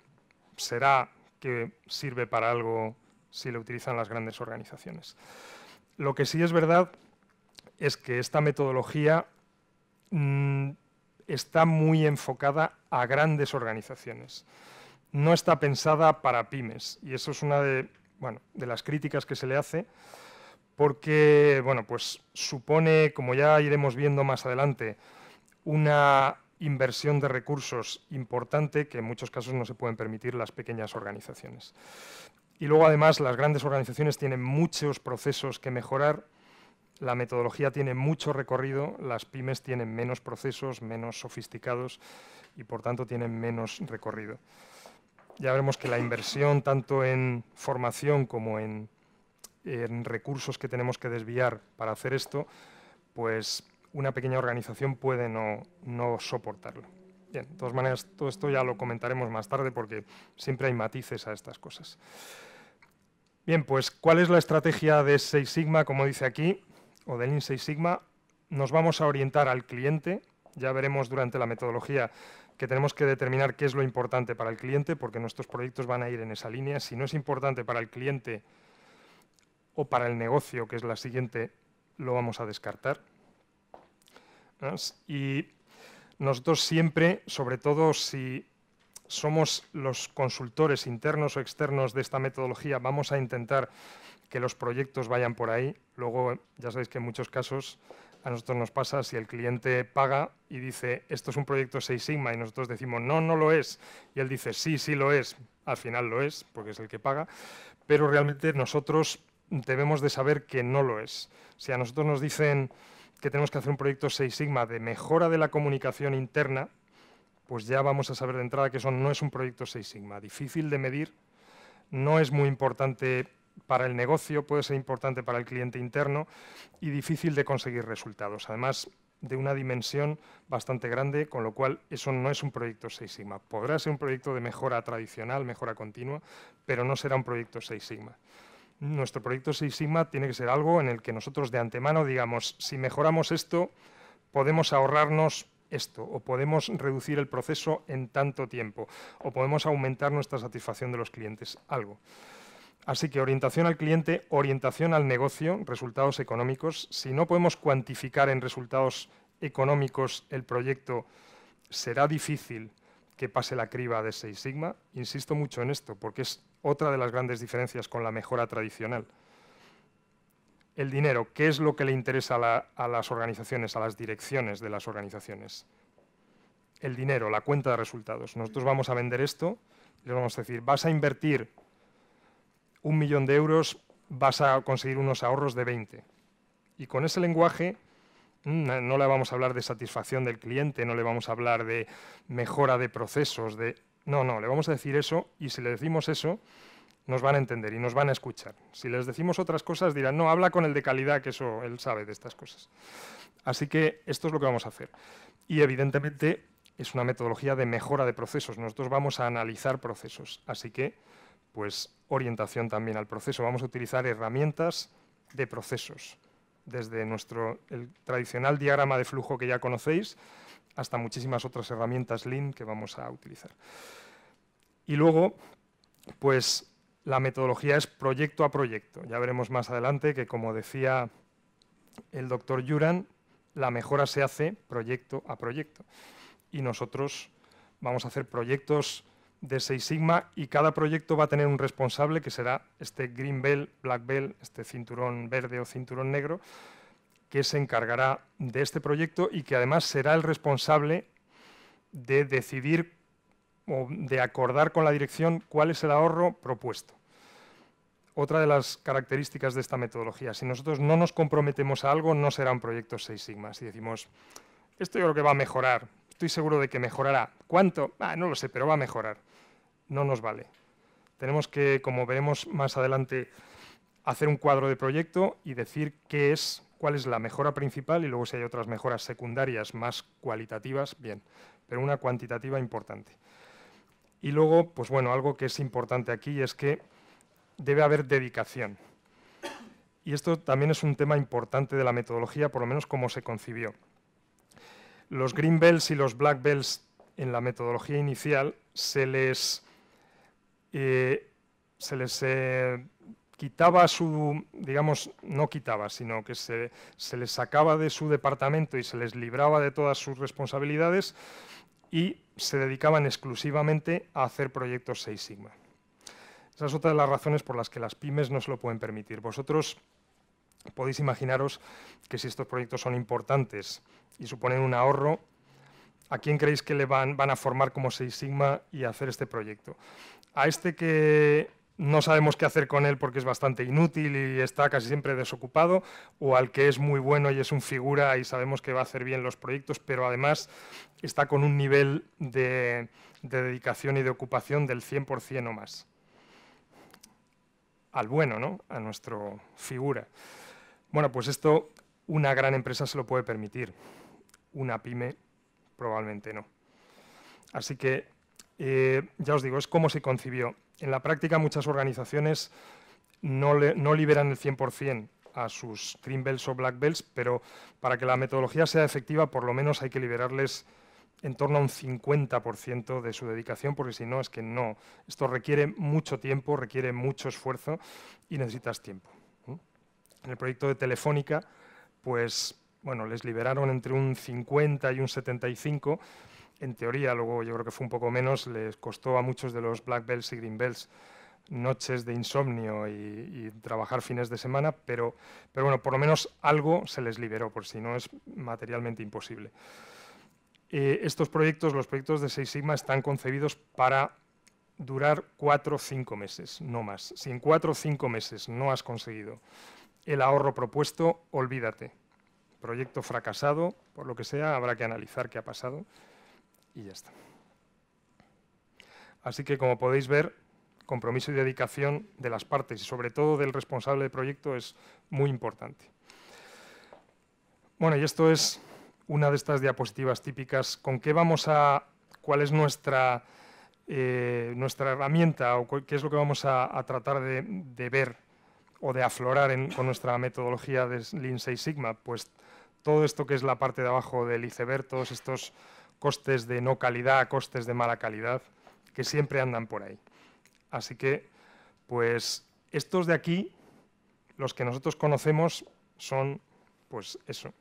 será que sirve para algo si lo utilizan las grandes organizaciones. Lo que sí es verdad es que esta metodología está muy enfocada a grandes organizaciones. No está pensada para pymes, y eso es una de las críticas que se le hace, porque pues supone, como ya iremos viendo más adelante, una inversión de recursos importante que en muchos casos no se pueden permitir las pequeñas organizaciones. Y luego, además, las grandes organizaciones tienen muchos procesos que mejorar, la metodología tiene mucho recorrido, las pymes tienen menos procesos, menos sofisticados y, por tanto, tienen menos recorrido. Ya veremos que la inversión, tanto en formación como en recursos que tenemos que desviar para hacer esto, pues una pequeña organización puede no soportarlo. Bien, de todas maneras, todo esto ya lo comentaremos más tarde porque siempre hay matices a estas cosas. Bien, pues, ¿cuál es la estrategia de Six Sigma, como dice aquí, o del Lean Six Sigma? Nos vamos a orientar al cliente. Ya veremos durante la metodología que tenemos que determinar qué es lo importante para el cliente, porque nuestros proyectos van a ir en esa línea. Si no es importante para el cliente o para el negocio, que es la siguiente, lo vamos a descartar. Y nosotros siempre, sobre todo si somos los consultores internos o externos de esta metodología, vamos a intentar que los proyectos vayan por ahí. Luego, ya sabéis que en muchos casos a nosotros nos pasa si el cliente paga y dice, esto es un proyecto Six Sigma, y nosotros decimos, no, no lo es, y él dice, sí, sí lo es, al final lo es, porque es el que paga, pero realmente nosotros debemos de saber que no lo es. Si a nosotros nos dicen que tenemos que hacer un proyecto Six Sigma de mejora de la comunicación interna, pues ya vamos a saber de entrada que eso no es un proyecto Six Sigma. Difícil de medir, no es muy importante para el negocio, puede ser importante para el cliente interno y difícil de conseguir resultados. Además, de una dimensión bastante grande, con lo cual eso no es un proyecto Six Sigma. Podrá ser un proyecto de mejora tradicional, mejora continua, pero no será un proyecto Six Sigma. Nuestro proyecto Six Sigma tiene que ser algo en el que nosotros de antemano digamos, si mejoramos esto, podemos ahorrarnos esto, o podemos reducir el proceso en tanto tiempo, o podemos aumentar nuestra satisfacción de los clientes, algo. Así que orientación al cliente, orientación al negocio, resultados económicos. Si no podemos cuantificar en resultados económicos el proyecto, será difícil que pase la criba de Six Sigma. Insisto mucho en esto, porque es otra de las grandes diferencias con la mejora tradicional. El dinero, ¿qué es lo que le interesa a las organizaciones, a las direcciones de las organizaciones? El dinero, la cuenta de resultados. Nosotros vamos a vender esto y les vamos a decir, vas a invertir 1 millón de euros, vas a conseguir unos ahorros de 20. Y con ese lenguaje no le vamos a hablar de satisfacción del cliente, no le vamos a hablar de mejora de procesos, no, le vamos a decir eso, y si le decimos eso, nos van a entender y nos van a escuchar. Si les decimos otras cosas, dirán, no, habla con el de calidad, que eso él sabe de estas cosas. Así que esto es lo que vamos a hacer. Y evidentemente es una metodología de mejora de procesos. Nosotros vamos a analizar procesos. Así que, pues, orientación también al proceso. Vamos a utilizar herramientas de procesos. Desde el tradicional diagrama de flujo que ya conocéis, hasta muchísimas otras herramientas Lean que vamos a utilizar. Y luego, pues, la metodología es proyecto a proyecto. Ya veremos más adelante que, como decía el doctor Juran, la mejora se hace proyecto a proyecto. Y nosotros vamos a hacer proyectos de Six Sigma y cada proyecto va a tener un responsable que será este Green Belt, Black Belt, este cinturón verde o cinturón negro, que se encargará de este proyecto y que además será el responsable de decidir o de acordar con la dirección cuál es el ahorro propuesto. Otra de las características de esta metodología, si nosotros no nos comprometemos a algo, no será un proyecto Six Sigma. Si decimos, esto yo creo que va a mejorar, estoy seguro de que mejorará. ¿Cuánto? No lo sé, pero va a mejorar. No nos vale. Tenemos que, como veremos más adelante, hacer un cuadro de proyecto y decir cuál es la mejora principal, y luego si hay otras mejoras secundarias más cualitativas, bien, pero una cuantitativa importante. Y luego, pues bueno, algo que es importante aquí es que debe haber dedicación. Y esto también es un tema importante de la metodología, por lo menos como se concibió. Los green belts y los black belts en la metodología inicial se les quitaba su, digamos, no quitaba, sino que se les sacaba de su departamento y se les libraba de todas sus responsabilidades y se dedicaban exclusivamente a hacer proyectos Six Sigma. Esa es otra de las razones por las que las pymes no se lo pueden permitir. Vosotros podéis imaginaros que si estos proyectos son importantes y suponen un ahorro, ¿a quién creéis que le van a formar como Six Sigma y hacer este proyecto? A este que no sabemos qué hacer con él porque es bastante inútil y está casi siempre desocupado, o al que es muy bueno y es un figura y sabemos que va a hacer bien los proyectos, pero además está con un nivel de dedicación y de ocupación del 100% o más. Al bueno, ¿no? A nuestro figura. Bueno, pues esto una gran empresa se lo puede permitir, una pyme probablemente no. Así que, ya os digo, es como se concibió. En la práctica muchas organizaciones no liberan el 100% a sus green belts o black belts, pero para que la metodología sea efectiva por lo menos hay que liberarles en torno a un 50% de su dedicación, porque si no, es que no. Esto requiere mucho tiempo, requiere mucho esfuerzo y necesitas tiempo. En el proyecto de Telefónica, pues, bueno, les liberaron entre un 50 y un 75. En teoría, luego yo creo que fue un poco menos, les costó a muchos de los black belts y green belts noches de insomnio y trabajar fines de semana, pero bueno, por lo menos algo se les liberó, por si no es materialmente imposible. Estos proyectos, los proyectos de Six Sigma, están concebidos para durar 4 o 5 meses, no más. Si en 4 o 5 meses no has conseguido el ahorro propuesto, olvídate. Proyecto fracasado, por lo que sea, habrá que analizar qué ha pasado y ya está. Así que, como podéis ver, compromiso y dedicación de las partes y sobre todo del responsable del proyecto es muy importante. Bueno, y esto es una de estas diapositivas típicas. ¿Con qué vamos a...? ¿Cuál es nuestra herramienta o qué es lo que vamos a tratar de ver o de aflorar con nuestra metodología de Lean Six Sigma? Pues todo esto que es la parte de abajo del iceberg, todos estos costes de no calidad, costes de mala calidad, que siempre andan por ahí. Así que, pues, estos de aquí, los que nosotros conocemos, son, pues eso,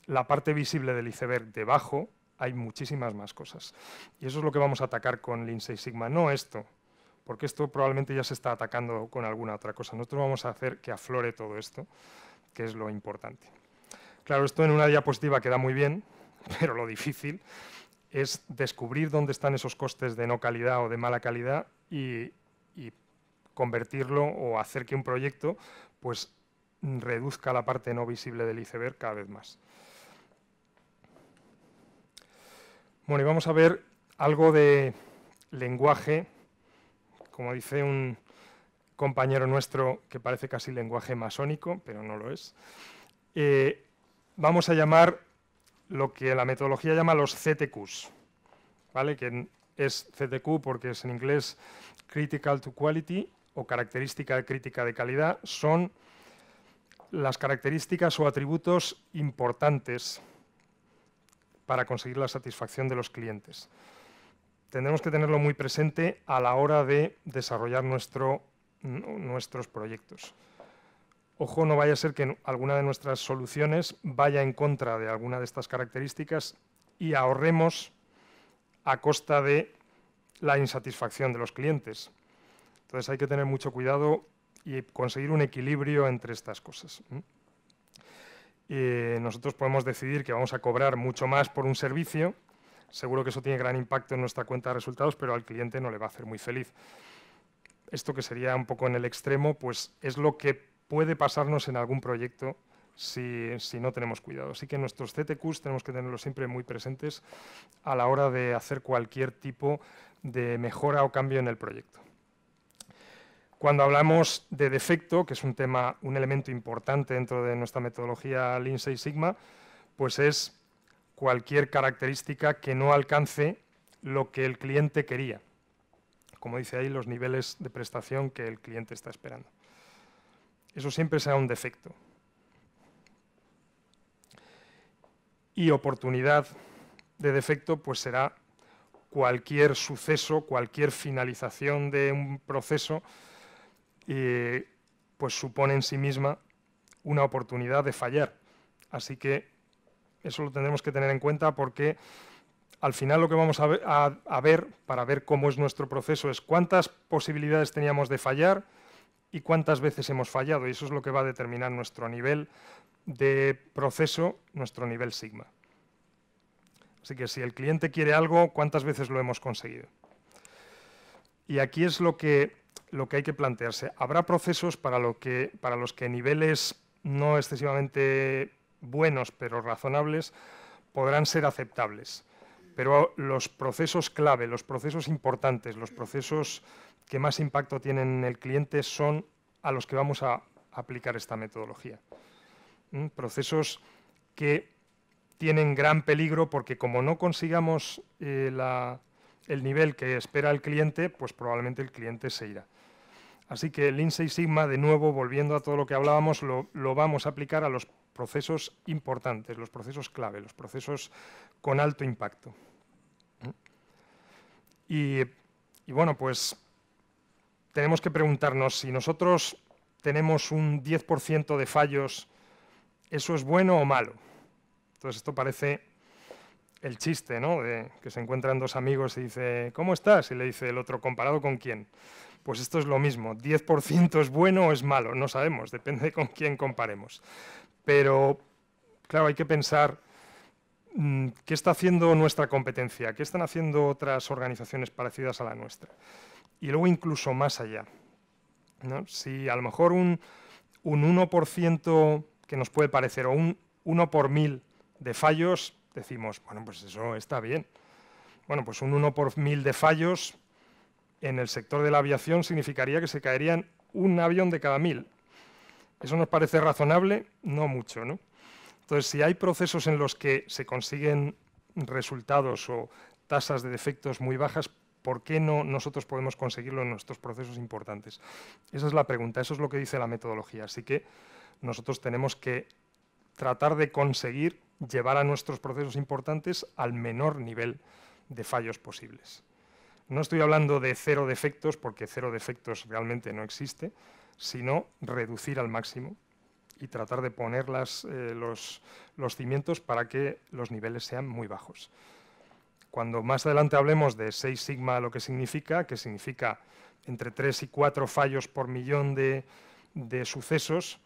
la parte visible del iceberg. Debajo hay muchísimas más cosas. Y eso es lo que vamos a atacar con Lean Six Sigma, no esto, porque esto probablemente ya se está atacando con alguna otra cosa. Nosotros vamos a hacer que aflore todo esto, que es lo importante. Claro, esto en una diapositiva queda muy bien, pero lo difícil es descubrir dónde están esos costes de no calidad o de mala calidad y convertirlo o hacer que un proyecto pues reduzca la parte no visible del iceberg cada vez más. Bueno, y vamos a ver algo de lenguaje, como dice un compañero nuestro que parece casi lenguaje masónico, pero no lo es. Vamos a llamar lo que la metodología llama los CTQs, ¿vale? Que es CTQ porque es en inglés Critical to Quality o característica crítica de calidad. Son las características o atributos importantes para conseguir la satisfacción de los clientes. Tendremos que tenerlo muy presente a la hora de desarrollar nuestros proyectos. Ojo, no vaya a ser que alguna de nuestras soluciones vaya en contra de alguna de estas características y ahorremos a costa de la insatisfacción de los clientes. Entonces hay que tener mucho cuidado y conseguir un equilibrio entre estas cosas. Nosotros podemos decidir que vamos a cobrar mucho más por un servicio. Seguro que eso tiene gran impacto en nuestra cuenta de resultados, pero al cliente no le va a hacer muy feliz. Esto, que sería un poco en el extremo, pues es lo que puede pasarnos en algún proyecto si no tenemos cuidado. Así que nuestros CTQs tenemos que tenerlos siempre muy presentes a la hora de hacer cualquier tipo de mejora o cambio en el proyecto. Cuando hablamos de defecto, que es un elemento importante dentro de nuestra metodología Lean Six Sigma, pues es cualquier característica que no alcance lo que el cliente quería. Como dice ahí, los niveles de prestación que el cliente está esperando. Eso siempre será un defecto. Y oportunidad de defecto pues será cualquier suceso, cualquier finalización de un proceso, pues supone en sí misma una oportunidad de fallar. Así que eso lo tendremos que tener en cuenta, porque al final lo que vamos a ver para ver cómo es nuestro proceso es cuántas posibilidades teníamos de fallar y cuántas veces hemos fallado, y eso es lo que va a determinar nuestro nivel de proceso, nuestro nivel sigma. Así que si el cliente quiere algo, ¿cuántas veces lo hemos conseguido? Y aquí es lo que hay que plantearse. Habrá procesos para los que niveles no excesivamente buenos, pero razonables, podrán ser aceptables. Pero los procesos clave, los procesos importantes, los procesos que más impacto tienen en el cliente son a los que vamos a aplicar esta metodología. Procesos que tienen gran peligro, porque como no consigamos el nivel que espera el cliente, pues probablemente el cliente se irá. Así que Lean Six Sigma, de nuevo, volviendo a todo lo que hablábamos, lo vamos a aplicar a los procesos importantes, los procesos clave, los procesos con alto impacto. Y bueno, pues tenemos que preguntarnos, si nosotros tenemos un 10% de fallos, ¿eso es bueno o malo? Entonces esto parece el chiste, ¿no? De que se encuentran dos amigos y dice, ¿cómo estás? Y le dice el otro, ¿comparado con quién? Pues esto es lo mismo, 10% es bueno o es malo, no sabemos, depende con quién comparemos. Pero, claro, hay que pensar qué está haciendo nuestra competencia, qué están haciendo otras organizaciones parecidas a la nuestra. Y luego incluso más allá, ¿no? Si a lo mejor un 1% que nos puede parecer, o un 1 por 1000 de fallos, decimos, bueno, pues eso está bien. Bueno, pues un 1 por 1000 de fallos en el sector de la aviación significaría que se caerían un avión de cada 1000. ¿Eso nos parece razonable? No mucho, ¿no? Entonces, si hay procesos en los que se consiguen resultados o tasas de defectos muy bajas, ¿por qué no nosotros podemos conseguirlo en nuestros procesos importantes? Esa es la pregunta, eso es lo que dice la metodología. Así que nosotros tenemos que tratar de conseguir llevar a nuestros procesos importantes al menor nivel de fallos posibles. No estoy hablando de 0 defectos, porque 0 defectos realmente no existe, sino reducir al máximo y tratar de poner los cimientos para que los niveles sean muy bajos. Cuando más adelante hablemos de 6 sigma, lo que significa entre 3 y 4 fallos por millón de sucesos,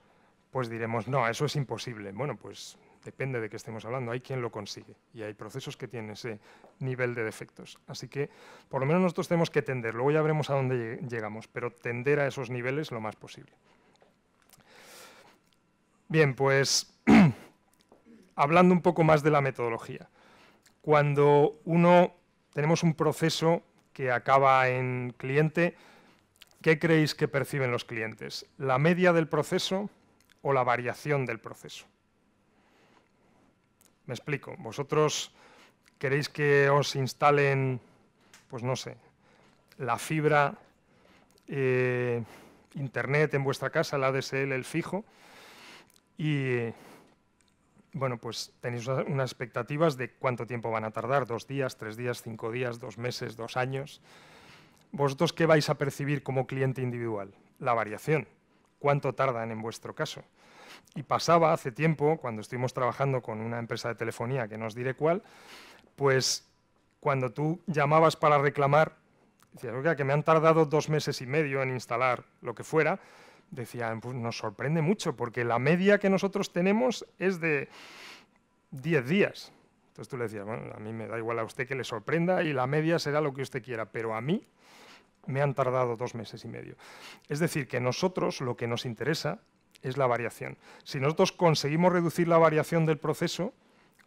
pues diremos, no, eso es imposible. Bueno, pues depende de qué estemos hablando, hay quien lo consigue y hay procesos que tienen ese nivel de defectos. Así que por lo menos nosotros tenemos que tender, luego ya veremos a dónde llegamos, pero tender a esos niveles lo más posible. Bien, pues hablando un poco más de la metodología. Cuando tenemos un proceso que acaba en cliente, ¿qué creéis que perciben los clientes? ¿La media del proceso o la variación del proceso? Me explico. Vosotros queréis que os instalen, pues no sé, la fibra, internet en vuestra casa, el ADSL, el fijo, y bueno, pues tenéis unas expectativas de cuánto tiempo van a tardar, 2 días, 3 días, 5 días, 2 meses, 2 años. ¿Vosotros qué vais a percibir como cliente individual? La variación. ¿Cuánto tardan en vuestro caso? Y pasaba hace tiempo, cuando estuvimos trabajando con una empresa de telefonía, que no os diré cuál, pues cuando tú llamabas para reclamar, decías, oiga, que me han tardado 2 meses y medio en instalar lo que fuera, decían, pues nos sorprende mucho, porque la media que nosotros tenemos es de 10 días. Entonces tú le decías, bueno, a mí me da igual a usted que le sorprenda y la media será lo que usted quiera, pero a mí me han tardado 2 meses y medio. Es decir, que nosotros lo que nos interesa es la variación. Si nosotros conseguimos reducir la variación del proceso,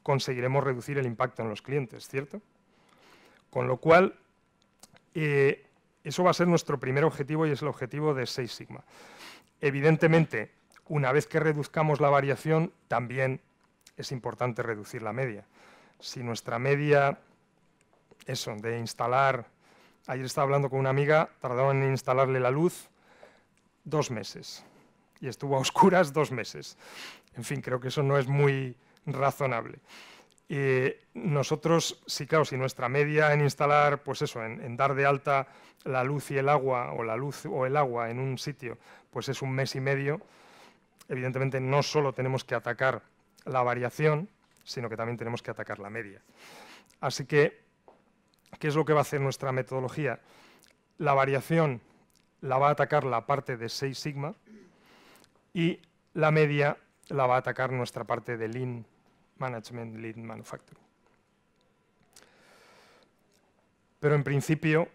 conseguiremos reducir el impacto en los clientes, ¿cierto? Con lo cual, eso va a ser nuestro primer objetivo y es el objetivo de 6 sigma. Evidentemente, una vez que reduzcamos la variación, también es importante reducir la media. Si nuestra media, eso, de instalar, ayer estaba hablando con una amiga, tardaron en instalarle la luz 2 meses. Y estuvo a oscuras 2 meses. En fin, creo que eso no es muy razonable. Nosotros, sí, claro, si nuestra media en instalar, pues eso, en dar de alta la luz y el agua, o la luz o el agua en un sitio, pues es 1 mes y medio, evidentemente no solo tenemos que atacar la variación, sino que también tenemos que atacar la media. Así que, ¿qué es lo que va a hacer nuestra metodología? La variación la va a atacar la parte de 6 sigma y la media la va a atacar nuestra parte de Lean Management, Lean Manufacturing. Pero en principio,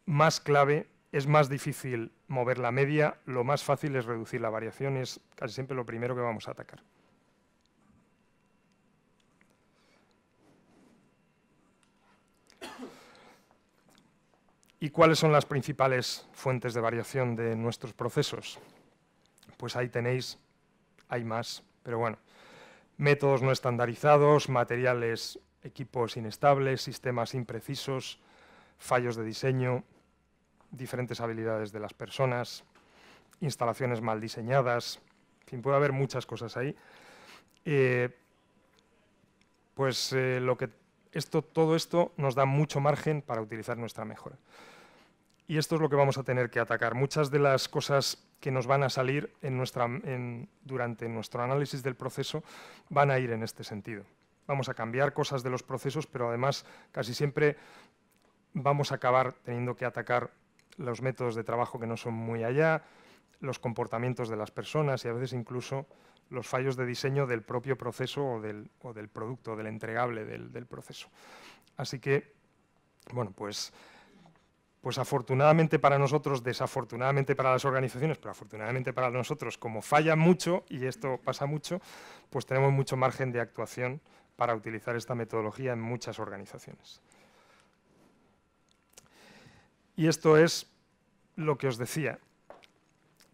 más clave, es más difícil mover la media, lo más fácil es reducir la variación, es casi siempre lo primero que vamos a atacar. ¿Y cuáles son las principales fuentes de variación de nuestros procesos? Pues ahí tenéis, hay más, pero bueno, métodos no estandarizados, materiales, equipos inestables, sistemas imprecisos, fallos de diseño, diferentes habilidades de las personas, instalaciones mal diseñadas, en fin, puede haber muchas cosas ahí. Todo esto nos da mucho margen para utilizar nuestra mejora. Y esto es lo que vamos a tener que atacar. Muchas de las cosas que nos van a salir durante nuestro análisis del proceso van a ir en este sentido. Vamos a cambiar cosas de los procesos, pero además casi siempre vamos a acabar teniendo que atacar los métodos de trabajo que no son muy allá, los comportamientos de las personas y a veces incluso los fallos de diseño del propio proceso o del producto, del entregable del proceso. Así que, bueno, pues afortunadamente para nosotros, desafortunadamente para las organizaciones, pero afortunadamente para nosotros, como falla mucho, y esto pasa mucho, pues tenemos mucho margen de actuación para utilizar esta metodología en muchas organizaciones. Y esto es lo que os decía.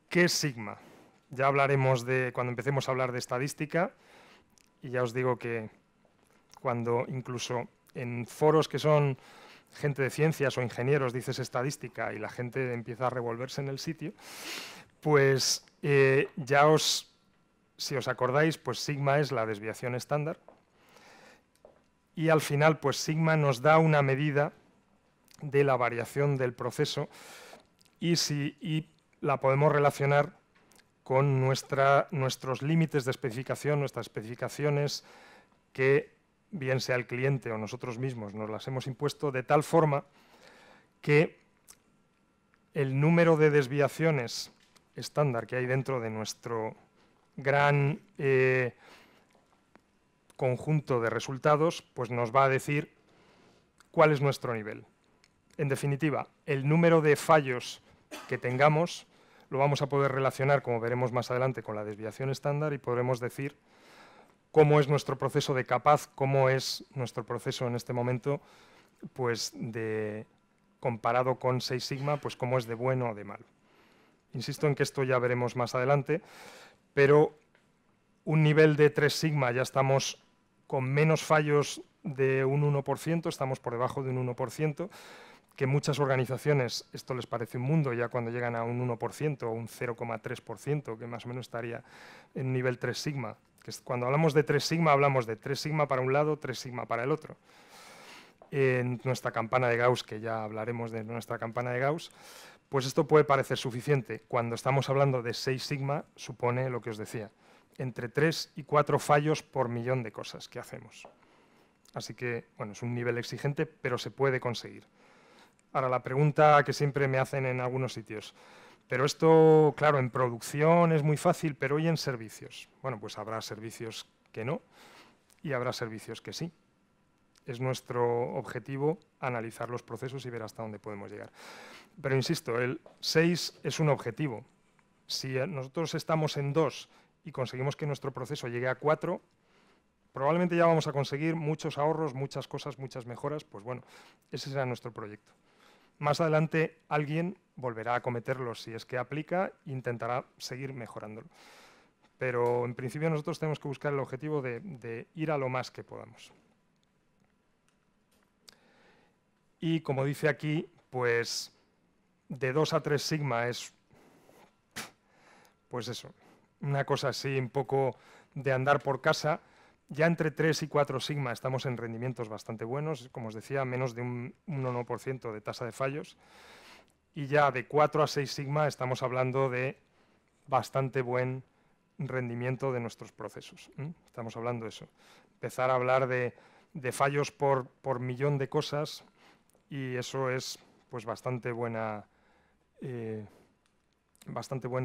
¿Qué es Sigma? Ya hablaremos cuando empecemos a hablar de estadística, y ya os digo que cuando incluso en foros que son gente de ciencias o ingenieros dices estadística y la gente empieza a revolverse en el sitio, pues si os acordáis, pues sigma es la desviación estándar y al final pues sigma nos da una medida de la variación del proceso y la podemos relacionar con nuestros límites de especificación, nuestras especificaciones que bien sea el cliente o nosotros mismos nos las hemos impuesto de tal forma que el número de desviaciones estándar que hay dentro de nuestro gran conjunto de resultados, pues nos va a decir cuál es nuestro nivel. En definitiva, el número de fallos que tengamos lo vamos a poder relacionar, como veremos más adelante, con la desviación estándar y podremos decir cómo es nuestro proceso de capaz, cómo es nuestro proceso en este momento, pues comparado con 6 sigma, pues cómo es de bueno o de malo. Insisto en que esto ya veremos más adelante, pero un nivel de 3 sigma ya estamos con menos fallos de un 1%, estamos por debajo de un 1%, que muchas organizaciones esto les parece un mundo ya cuando llegan a un 1% o un 0,3%, que más o menos estaría en nivel 3 sigma. Cuando hablamos de 3 sigma, hablamos de 3 sigma para un lado, 3 sigma para el otro. En nuestra campana de Gauss, que ya hablaremos de nuestra campana de Gauss, pues esto puede parecer suficiente. Cuando estamos hablando de 6 sigma, supone lo que os decía, entre 3 y 4 fallos por millón de cosas que hacemos. Así que, bueno, es un nivel exigente, pero se puede conseguir. Ahora, la pregunta que siempre me hacen en algunos sitios, pero esto, claro, en producción es muy fácil, pero ¿y en servicios? Bueno, pues habrá servicios que no y habrá servicios que sí. Es nuestro objetivo analizar los procesos y ver hasta dónde podemos llegar. Pero insisto, el 6 es un objetivo. Si nosotros estamos en 2 y conseguimos que nuestro proceso llegue a 4, probablemente ya vamos a conseguir muchos ahorros, muchas cosas, muchas mejoras. Pues bueno, ese será nuestro proyecto. Más adelante alguien volverá a cometerlo si es que aplica e intentará seguir mejorándolo. Pero en principio nosotros tenemos que buscar el objetivo de ir a lo más que podamos. Y como dice aquí, pues de 2 a 3 sigma es, pues eso, una cosa así un poco de andar por casa, Ya entre 3 y 4 sigma estamos en rendimientos bastante buenos, como os decía, menos de un 1% de tasa de fallos. Y ya de 4 a 6 sigma estamos hablando de bastante buen rendimiento de nuestros procesos. Estamos hablando de eso. Empezar a hablar de fallos por millón de cosas, y eso es pues bastante buen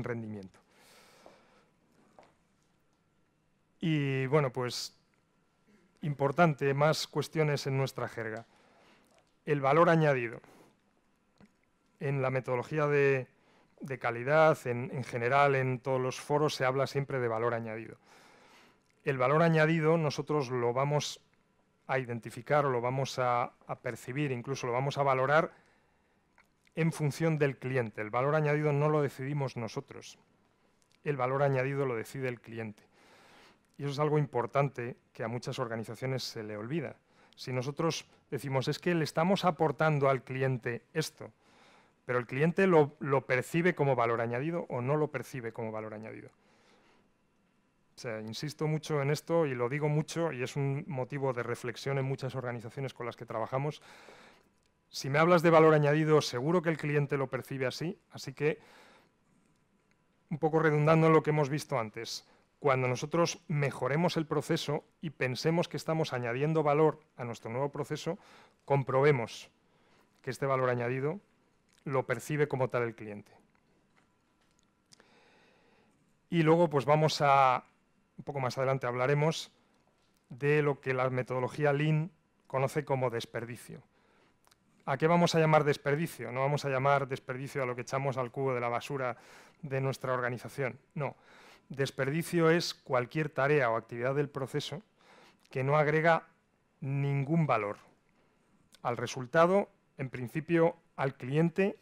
rendimiento. Y bueno, pues importante, más cuestiones en nuestra jerga. El valor añadido. En la metodología de calidad, en general, en todos los foros se habla siempre de valor añadido. El valor añadido nosotros lo vamos a identificar o lo vamos a percibir, incluso lo vamos a valorar en función del cliente. El valor añadido no lo decidimos nosotros, el valor añadido lo decide el cliente. Y eso es algo importante que a muchas organizaciones se le olvida. Si nosotros decimos, es que le estamos aportando al cliente esto, pero el cliente lo percibe como valor añadido o no lo percibe como valor añadido. O sea, insisto mucho en esto y lo digo mucho, y es un motivo de reflexión en muchas organizaciones con las que trabajamos. Si me hablas de valor añadido, seguro que el cliente lo percibe así, así que, un poco redundando en lo que hemos visto antes, cuando nosotros mejoremos el proceso y pensemos que estamos añadiendo valor a nuestro nuevo proceso, comprobemos que este valor añadido lo percibe como tal el cliente. Y luego, pues vamos a, un poco más adelante hablaremos de lo que la metodología Lean conoce como desperdicio. ¿A qué vamos a llamar desperdicio? No vamos a llamar desperdicio a lo que echamos al cubo de la basura de nuestra organización, no. Desperdicio es cualquier tarea o actividad del proceso que no agrega ningún valor al resultado, en principio al cliente,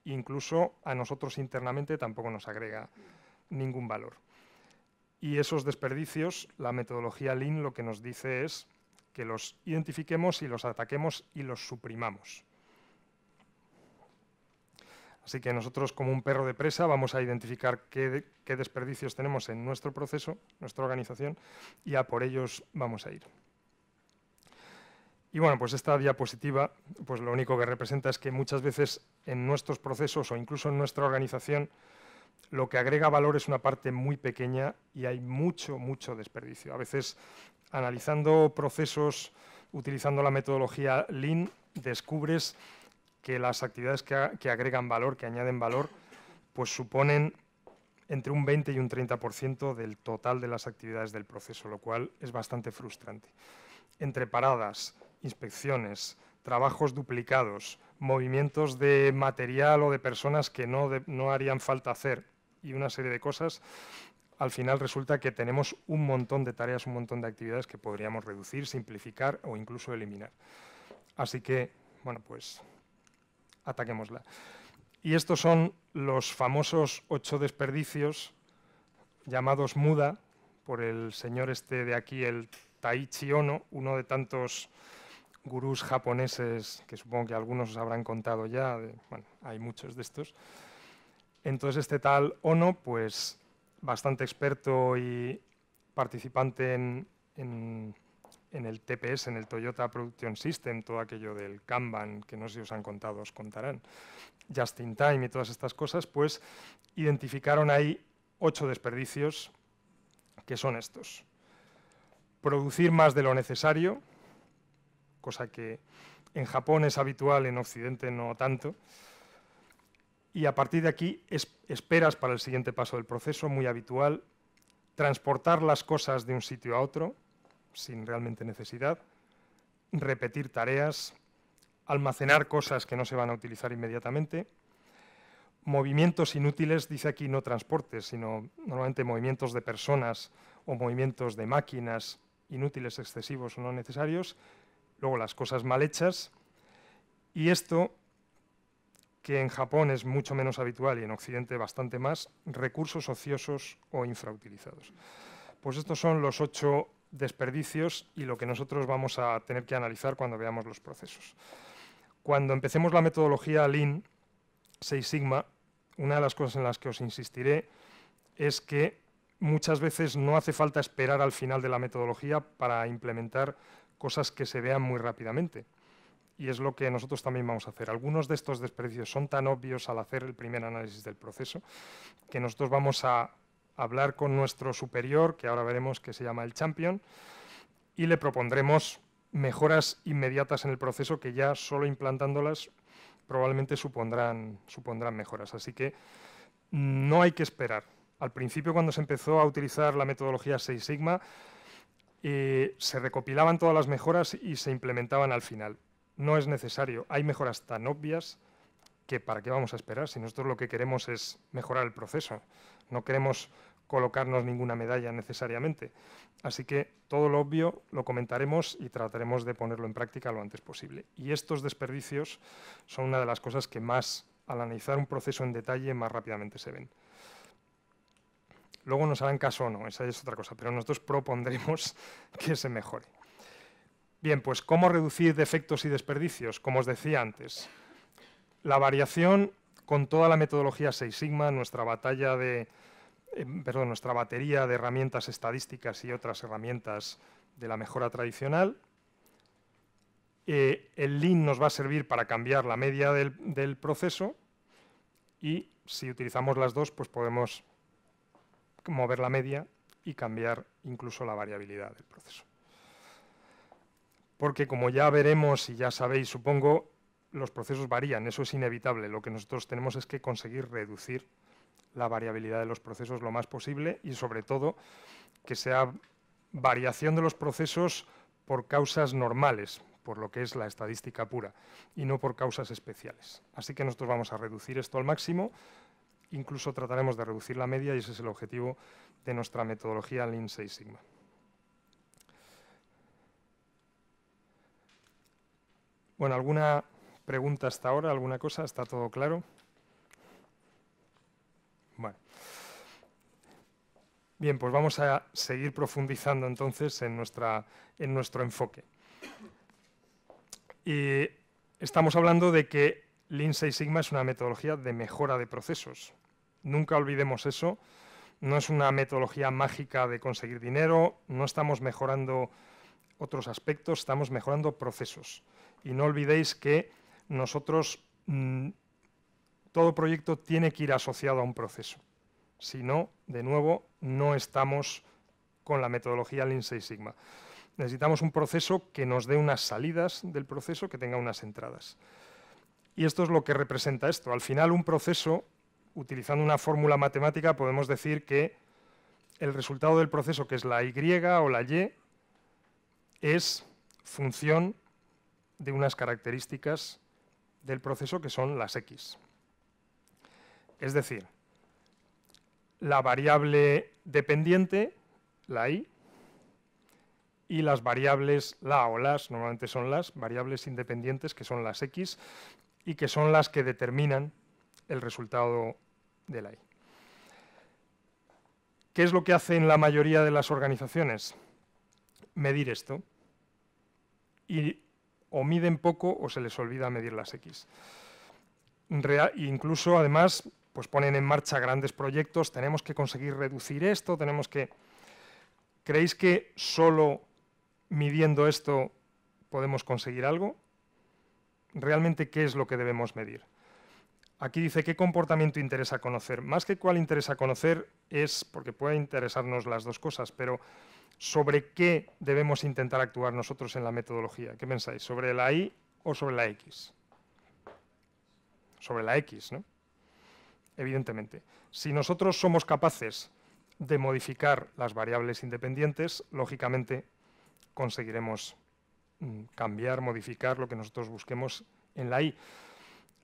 incluso a nosotros internamente tampoco nos agrega ningún valor. Y esos desperdicios, la metodología Lean lo que nos dice es que los identifiquemos y los ataquemos y los suprimamos. Así que nosotros, como un perro de presa, vamos a identificar qué desperdicios tenemos en nuestro proceso, nuestra organización, y a por ellos vamos a ir. Y bueno, pues esta diapositiva, pues lo único que representa es que muchas veces en nuestros procesos o incluso en nuestra organización, lo que agrega valor es una parte muy pequeña y hay mucho desperdicio. A veces, analizando procesos, utilizando la metodología Lean, descubres que las actividades que agregan valor, que añaden valor, pues suponen entre un 20 y un 30% del total de las actividades del proceso, lo cual es bastante frustrante. Entre paradas, inspecciones, trabajos duplicados, movimientos de material o de personas que no harían falta hacer y una serie de cosas, al final resulta que tenemos un montón de tareas, un montón de actividades que podríamos reducir, simplificar o incluso eliminar. Así que, bueno, pues ataquémosla. Y estos son los famosos 8 desperdicios llamados MUDA por el señor este de aquí, el Taiichi Ohno, uno de tantos gurús japoneses que supongo que algunos os habrán contado ya, bueno, hay muchos de estos. Entonces este tal Ohno, pues bastante experto y participante en el TPS, en el Toyota Production System, todo aquello del Kanban, que no sé si os han contado, os contarán, Just in Time y todas estas cosas, pues identificaron ahí 8 desperdicios, que son estos. Producir más de lo necesario, cosa que en Japón es habitual, en Occidente no tanto. Y a partir de aquí, esperas para el siguiente paso del proceso, muy habitual. Transportar las cosas de un sitio a otro, sin realmente necesidad. Repetir tareas. Almacenar cosas que no se van a utilizar inmediatamente. Movimientos inútiles, dice aquí no transportes, sino normalmente movimientos de personas o movimientos de máquinas inútiles, excesivos o no necesarios. Luego las cosas mal hechas. Y esto, que en Japón es mucho menos habitual y en Occidente bastante más, recursos ociosos o infrautilizados. Pues estos son los 8 desperdicios y lo que nosotros vamos a tener que analizar cuando veamos los procesos. Cuando empecemos la metodología Lean, Six Sigma, una de las cosas en las que os insistiré es que muchas veces no hace falta esperar al final de la metodología para implementar cosas que se vean muy rápidamente. Y es lo que nosotros también vamos a hacer. Algunos de estos desperdicios son tan obvios al hacer el primer análisis del proceso que nosotros vamos a hablar con nuestro superior, que ahora veremos que se llama el champion, y le propondremos mejoras inmediatas en el proceso que ya solo implantándolas probablemente supondrán mejoras. Así que no hay que esperar. Al principio, cuando se empezó a utilizar la metodología Six Sigma, se recopilaban todas las mejoras y se implementaban al final. No es necesario. Hay mejoras tan obvias que ¿para qué vamos a esperar? Si nosotros lo que queremos es mejorar el proceso. No queremos colocarnos ninguna medalla necesariamente. Así que todo lo obvio lo comentaremos y trataremos de ponerlo en práctica lo antes posible. Y estos desperdicios son una de las cosas que más, al analizar un proceso en detalle, más rápidamente se ven. Luego nos harán caso o no, esa es otra cosa, pero nosotros propondremos que se mejore. Bien, pues ¿cómo reducir defectos y desperdicios? Como os decía antes, la variación con toda la metodología Six Sigma, nuestra batería de herramientas estadísticas y otras herramientas de la mejora tradicional. El Lean nos va a servir para cambiar la media del proceso y si utilizamos las dos, pues podemos mover la media y cambiar incluso la variabilidad del proceso. Porque como ya veremos y ya sabéis, supongo, los procesos varían, eso es inevitable. Lo que nosotros tenemos es que conseguir reducir la variabilidad de los procesos lo más posible y sobre todo que sea variación de los procesos por causas normales, por lo que es la estadística pura y no por causas especiales. Así que nosotros vamos a reducir esto al máximo, incluso trataremos de reducir la media y ese es el objetivo de nuestra metodología Lean Six Sigma. Bueno, ¿alguna pregunta hasta ahora? ¿Alguna cosa? ¿Está todo claro? Bueno. Bien, pues vamos a seguir profundizando entonces en nuestro enfoque. Y estamos hablando de que Lean Six Sigma es una metodología de mejora de procesos. Nunca olvidemos eso. No es una metodología mágica de conseguir dinero, no estamos mejorando otros aspectos, estamos mejorando procesos. Y no olvidéis que nosotros, todo proyecto tiene que ir asociado a un proceso. Si no, de nuevo, no estamos con la metodología Lean Six Sigma. Necesitamos un proceso que nos dé unas salidas del proceso, que tenga unas entradas. Y esto es lo que representa esto. Al final, un proceso, utilizando una fórmula matemática, podemos decir que el resultado del proceso, que es la Y o la Y, es función de unas características del proceso que son las X. Es decir, la variable dependiente, la Y, y las variables, la o las, normalmente son las variables independientes, que son las X, y que son las que determinan el resultado de la Y. ¿Qué es lo que hacen la mayoría de las organizaciones? Medir esto. Y o miden poco o se les olvida medir las X. Incluso, además, pues ponen en marcha grandes proyectos, tenemos que conseguir reducir esto, tenemos que... ¿Creéis que solo midiendo esto podemos conseguir algo? ¿Realmente qué es lo que debemos medir? Aquí dice, ¿qué comportamiento interesa conocer? Más que cuál interesa conocer es, porque puede interesarnos las dos cosas, pero ¿sobre qué debemos intentar actuar nosotros en la metodología? ¿Qué pensáis? ¿Sobre la Y o sobre la X? Sobre la X, ¿no? Evidentemente. Si nosotros somos capaces de modificar las variables independientes, lógicamente conseguiremos cambiar, modificar lo que nosotros busquemos en la Y.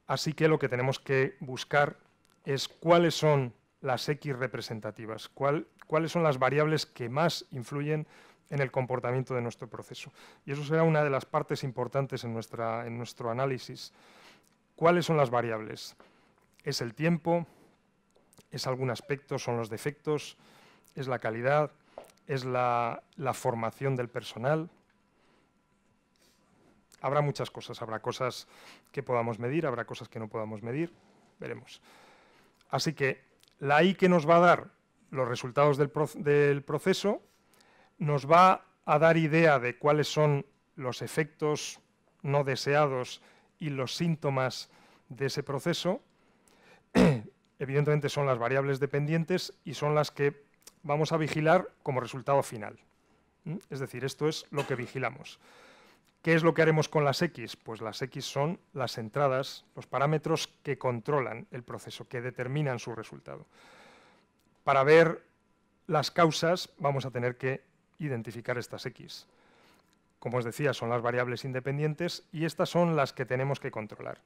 Así que lo que tenemos que buscar es cuáles son las X representativas, cuáles son las variables que más influyen en el comportamiento de nuestro proceso. Y eso será una de las partes importantes en nuestro análisis. ¿Cuáles son las variables? ¿Es el tiempo? ¿Es algún aspecto? ¿Son los defectos? ¿Es la calidad? ¿Es la formación del personal? Habrá muchas cosas, habrá cosas que podamos medir, habrá cosas que no podamos medir, veremos. Así que la Y que nos va a dar los resultados del proceso, nos va a dar idea de cuáles son los efectos no deseados y los síntomas de ese proceso. Evidentemente son las variables dependientes y son las que vamos a vigilar como resultado final. Es decir, esto es lo que vigilamos. ¿Qué es lo que haremos con las X? Pues las X son las entradas, los parámetros que controlan el proceso, que determinan su resultado. Para ver las causas vamos a tener que identificar estas X. Como os decía, son las variables independientes y estas son las que tenemos que controlar.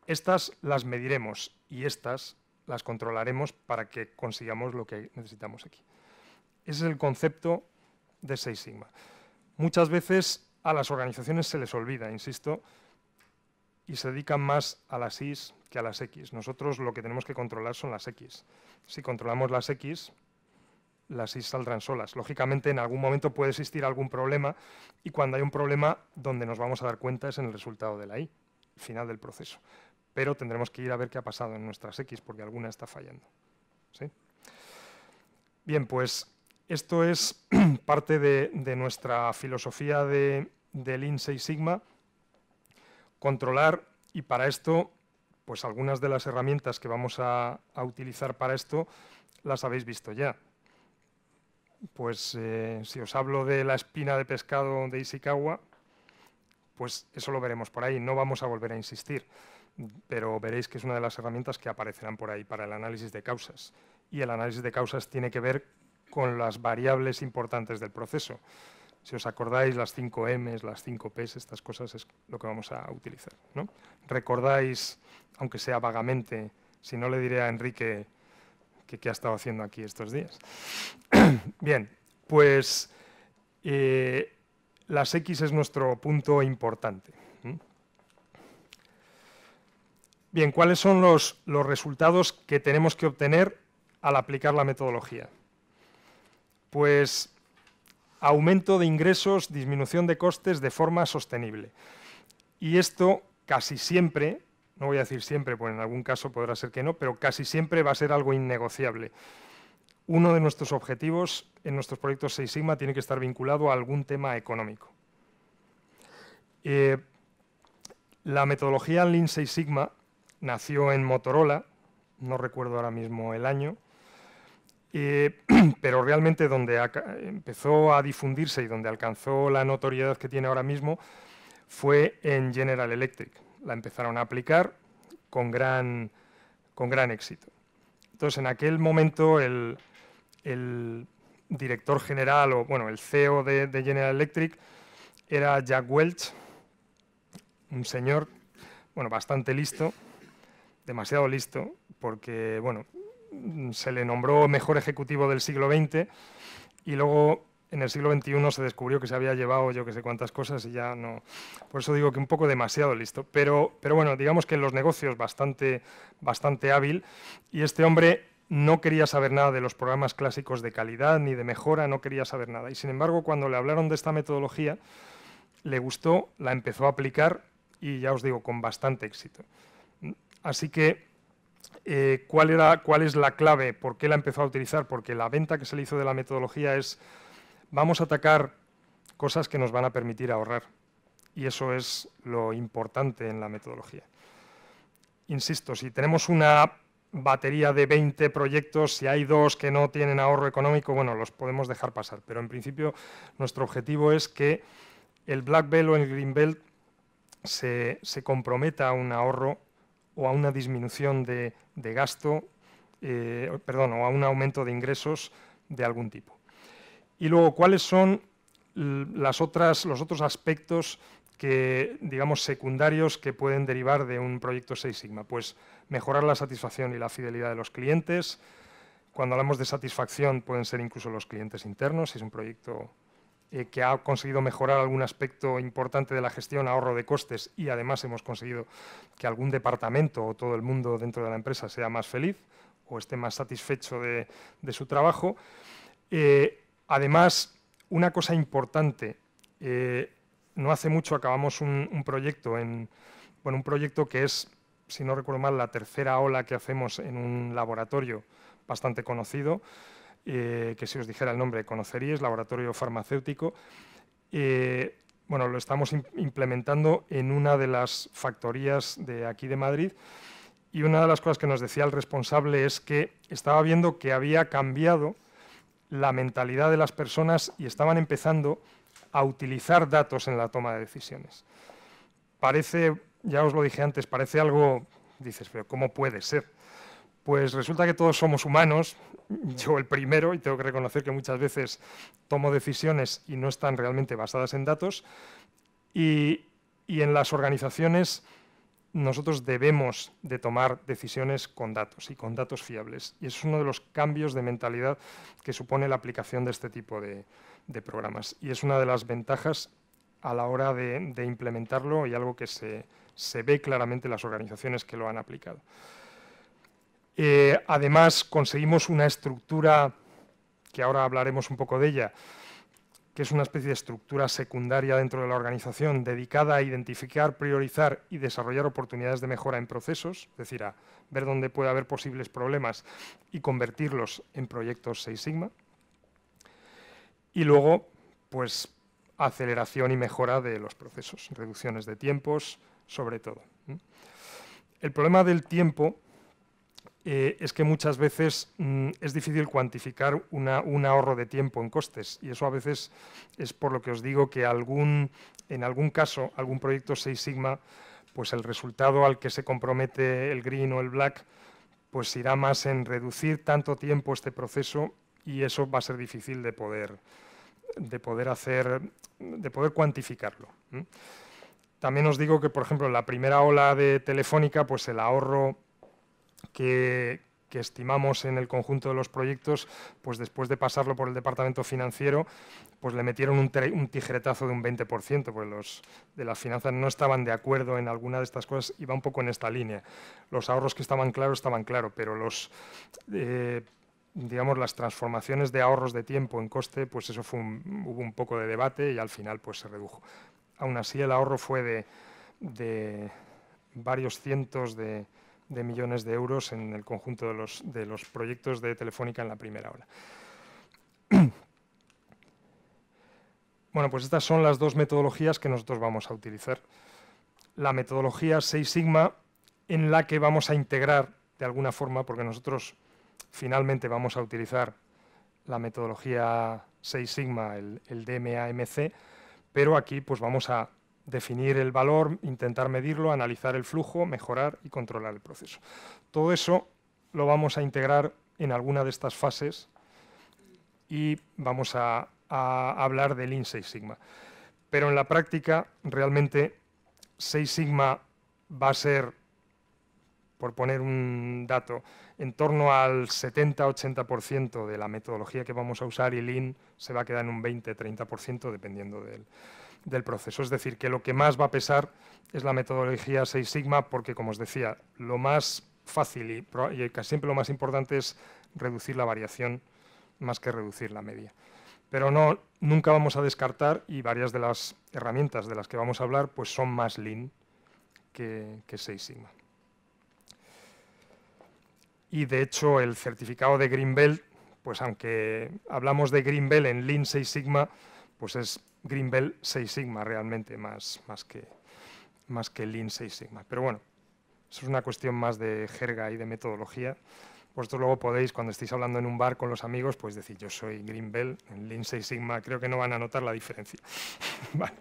Estas las mediremos y estas las controlaremos para que consigamos lo que necesitamos aquí. Ese es el concepto de Six Sigma. Muchas veces a las organizaciones se les olvida, insisto, y se dedican más a las Y que a las X. Nosotros lo que tenemos que controlar son las X. Si controlamos las X, las Y saldrán solas. Lógicamente, en algún momento puede existir algún problema y cuando hay un problema, donde nos vamos a dar cuenta es en el resultado de la Y, el final del proceso. Pero tendremos que ir a ver qué ha pasado en nuestras X, porque alguna está fallando. ¿Sí? Bien, pues esto es parte de nuestra filosofía de Lean Six Sigma, controlar, y para esto, pues algunas de las herramientas que vamos a utilizar para esto las habéis visto ya. Pues si os hablo de la espina de pescado de Ishikawa, pues eso lo veremos por ahí, no vamos a volver a insistir, pero veréis que es una de las herramientas que aparecerán por ahí para el análisis de causas. Y el análisis de causas tiene que ver con las variables importantes del proceso. Si os acordáis, las 5 M's, las 5 P's, estas cosas es lo que vamos a utilizar, ¿no? Recordáis, aunque sea vagamente, si no le diré a Enrique qué ha estado haciendo aquí estos días. Bien, pues las X es nuestro punto importante. Bien, ¿cuáles son los resultados que tenemos que obtener al aplicar la metodología? Pues aumento de ingresos, disminución de costes de forma sostenible. Y esto casi siempre, no voy a decir siempre, porque en algún caso podrá ser que no, pero casi siempre va a ser algo innegociable. Uno de nuestros objetivos en nuestros proyectos Six Sigma tiene que estar vinculado a algún tema económico. La metodología Lean Six Sigma nació en Motorola, no recuerdo ahora mismo el año, pero realmente donde empezó a difundirse y donde alcanzó la notoriedad que tiene ahora mismo fue en General Electric. La empezaron a aplicar con gran éxito. Entonces, en aquel momento, el director general, o bueno, el CEO de General Electric era Jack Welch, un señor, bueno, bastante listo, demasiado listo, porque, bueno, se le nombró mejor ejecutivo del siglo XX y luego en el siglo XXI se descubrió que se había llevado yo que sé cuántas cosas y ya no... Por eso digo que un poco demasiado listo. Pero bueno, digamos que en los negocios bastante hábil, y este hombre no quería saber nada de los programas clásicos de calidad ni de mejora, no quería saber nada. Y sin embargo, cuando le hablaron de esta metodología, le gustó, la empezó a aplicar y ya os digo, con bastante éxito. Así que ¿cuál es la clave? ¿Por qué la empezó a utilizar? Porque la venta que se le hizo de la metodología es: vamos a atacar cosas que nos van a permitir ahorrar. Y eso es lo importante en la metodología. Insisto, si tenemos una batería de 20 proyectos, si hay 2 que no tienen ahorro económico, bueno, los podemos dejar pasar. Pero en principio nuestro objetivo es que el Black Belt o el Green Belt se comprometa a un ahorro o a una disminución de gasto, o a un aumento de ingresos de algún tipo. Y luego, ¿cuáles son los otros aspectos que, digamos, secundarios que pueden derivar de un proyecto Six Sigma? Pues mejorar la satisfacción y la fidelidad de los clientes. Cuando hablamos de satisfacción pueden ser incluso los clientes internos, si es un proyecto que ha conseguido mejorar algún aspecto importante de la gestión, ahorro de costes, y además hemos conseguido que algún departamento o todo el mundo dentro de la empresa sea más feliz o esté más satisfecho de su trabajo. Además, una cosa importante, no hace mucho acabamos un proyecto, un proyecto que es, si no recuerdo mal, la tercera ola que hacemos en un laboratorio bastante conocido. que si os dijera el nombre conoceríais, laboratorio farmacéutico. Bueno, lo estamos implementando en una de las factorías de aquí de Madrid, y una de las cosas que nos decía el responsable es que estaba viendo que había cambiado la mentalidad de las personas y estaban empezando a utilizar datos en la toma de decisiones. Parece, ya os lo dije antes, parece algo, dices, pero ¿cómo puede ser? Pues resulta que todos somos humanos, yo el primero, y tengo que reconocer que muchas veces tomo decisiones y no están realmente basadas en datos, y en las organizaciones nosotros debemos de tomar decisiones con datos y con datos fiables. Y es uno de los cambios de mentalidad que supone la aplicación de este tipo de programas. Y es una de las ventajas a la hora de implementarlo, y algo que se ve claramente en las organizaciones que lo han aplicado. Además, conseguimos una estructura, que ahora hablaremos un poco de ella, que es una especie de estructura secundaria dentro de la organización dedicada a identificar, priorizar y desarrollar oportunidades de mejora en procesos, es decir, a ver dónde puede haber posibles problemas y convertirlos en proyectos Six Sigma. Y luego, pues, aceleración y mejora de los procesos, reducciones de tiempos, sobre todo. El problema del tiempo es que muchas veces es difícil cuantificar un ahorro de tiempo en costes, y eso a veces es por lo que os digo que en algún caso, algún proyecto Six Sigma, pues el resultado al que se compromete el Green o el Black, pues irá más en reducir tanto tiempo este proceso, y eso va a ser difícil de poder cuantificarlo. También os digo que, por ejemplo, en la primera ola de Telefónica, pues el ahorro que estimamos en el conjunto de los proyectos, pues después de pasarlo por el departamento financiero, pues le metieron un tijeretazo de un 20%, pues los de las finanzas no estaban de acuerdo en alguna de estas cosas, y va un poco en esta línea. Los ahorros que estaban claros, pero digamos, las transformaciones de ahorros de tiempo en coste, pues eso hubo un poco de debate, y al final pues se redujo. Aún así, el ahorro fue de varios cientos de millones de euros en el conjunto de los proyectos de Telefónica en la primera ola. Bueno, pues estas son las dos metodologías que nosotros vamos a utilizar. La metodología Six Sigma, en la que vamos a integrar de alguna forma, porque nosotros finalmente vamos a utilizar la metodología Six Sigma, el DMA-MC, pero aquí pues vamos a definir el valor, intentar medirlo, analizar el flujo, mejorar y controlar el proceso. Todo eso lo vamos a integrar en alguna de estas fases, y vamos a hablar de Lean Six Sigma. Pero en la práctica, realmente, Six Sigma va a ser, por poner un dato, en torno al 70-80% de la metodología que vamos a usar, y Lean se va a quedar en un 20-30% dependiendo del proceso. Es decir, que lo que más va a pesar es la metodología Six Sigma, porque, como os decía, lo más fácil y casi siempre lo más importante es reducir la variación más que reducir la media. Pero nunca vamos a descartar, y varias de las herramientas de las que vamos a hablar pues son más Lean que Six Sigma. Y de hecho el certificado de Green Belt, pues aunque hablamos de Green Belt en Lean Six Sigma, pues es Green Belt Six Sigma realmente, más que Lean Six Sigma. Pero bueno, eso es una cuestión más de jerga y de metodología. Vosotros luego podéis, cuando estéis hablando en un bar con los amigos, pues decir, yo soy Green Belt, en Lean Six Sigma, creo que no van a notar la diferencia. Vale.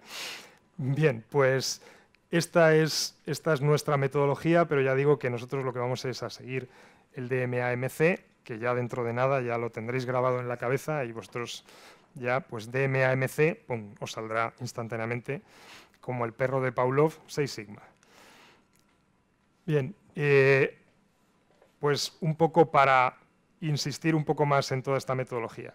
Bien, pues esta es nuestra metodología, pero ya digo que nosotros lo que vamos es a seguir el DMA-MC, que ya dentro de nada ya lo tendréis grabado en la cabeza, y vosotros ya, pues DMA-MC, pum, os saldrá instantáneamente como el perro de Pavlov, Six Sigma. Bien, pues un poco para insistir un poco más en toda esta metodología.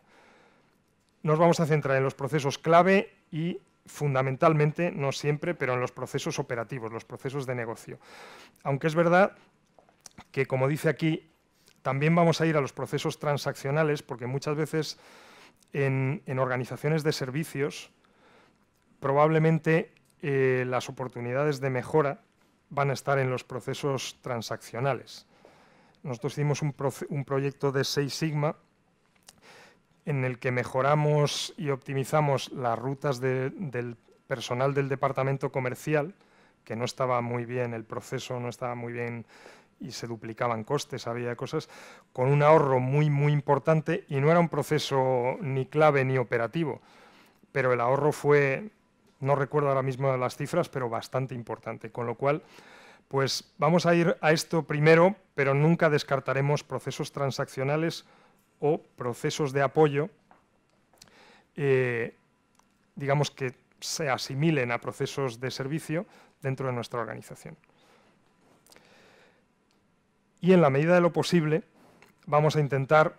Nos vamos a centrar en los procesos clave y, fundamentalmente, no siempre, pero en los procesos operativos, los procesos de negocio. Aunque es verdad que, como dice aquí, también vamos a ir a los procesos transaccionales, porque muchas veces en organizaciones de servicios probablemente las oportunidades de mejora van a estar en los procesos transaccionales. Nosotros hicimos un proyecto de Six Sigma en el que mejoramos y optimizamos las rutas del personal del departamento comercial, que no estaba muy bien, el proceso no estaba muy bien y se duplicaban costes, había cosas, con un ahorro muy, muy importante, y no era un proceso ni clave ni operativo, pero el ahorro fue, no recuerdo ahora mismo las cifras, pero bastante importante, con lo cual, pues vamos a ir a esto primero, pero nunca descartaremos procesos transaccionales o procesos de apoyo, digamos que se asimilen a procesos de servicio dentro de nuestra organización. Y en la medida de lo posible vamos a intentar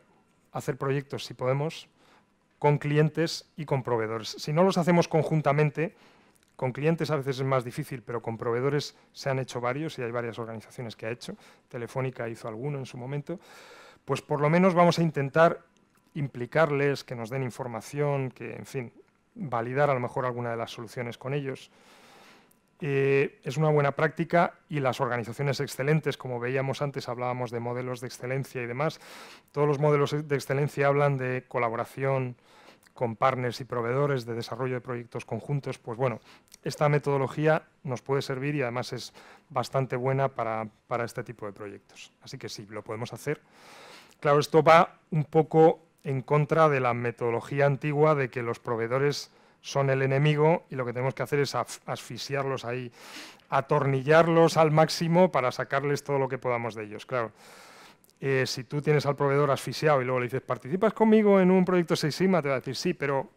hacer proyectos, si podemos, con clientes y con proveedores. Si no los hacemos conjuntamente, con clientes a veces es más difícil, pero con proveedores se han hecho varios y hay varias organizaciones que ha hecho. Telefónica hizo alguno en su momento. Pues por lo menos vamos a intentar implicarles, que nos den información, que, en fin, validar a lo mejor alguna de las soluciones con ellos. Es una buena práctica, y las organizaciones excelentes, como veíamos antes, hablábamos de modelos de excelencia y demás. Todos los modelos de excelencia hablan de colaboración con partners y proveedores, de desarrollo de proyectos conjuntos. Pues bueno, esta metodología nos puede servir y además es bastante buena para este tipo de proyectos. Así que sí, lo podemos hacer. Claro, esto va un poco en contra de la metodología antigua de que los proveedores son el enemigo y lo que tenemos que hacer es asfixiarlos ahí, atornillarlos al máximo para sacarles todo lo que podamos de ellos. Claro, si tú tienes al proveedor asfixiado y luego le dices, ¿participas conmigo en un proyecto Six Sigma? Te va a decir, sí, pero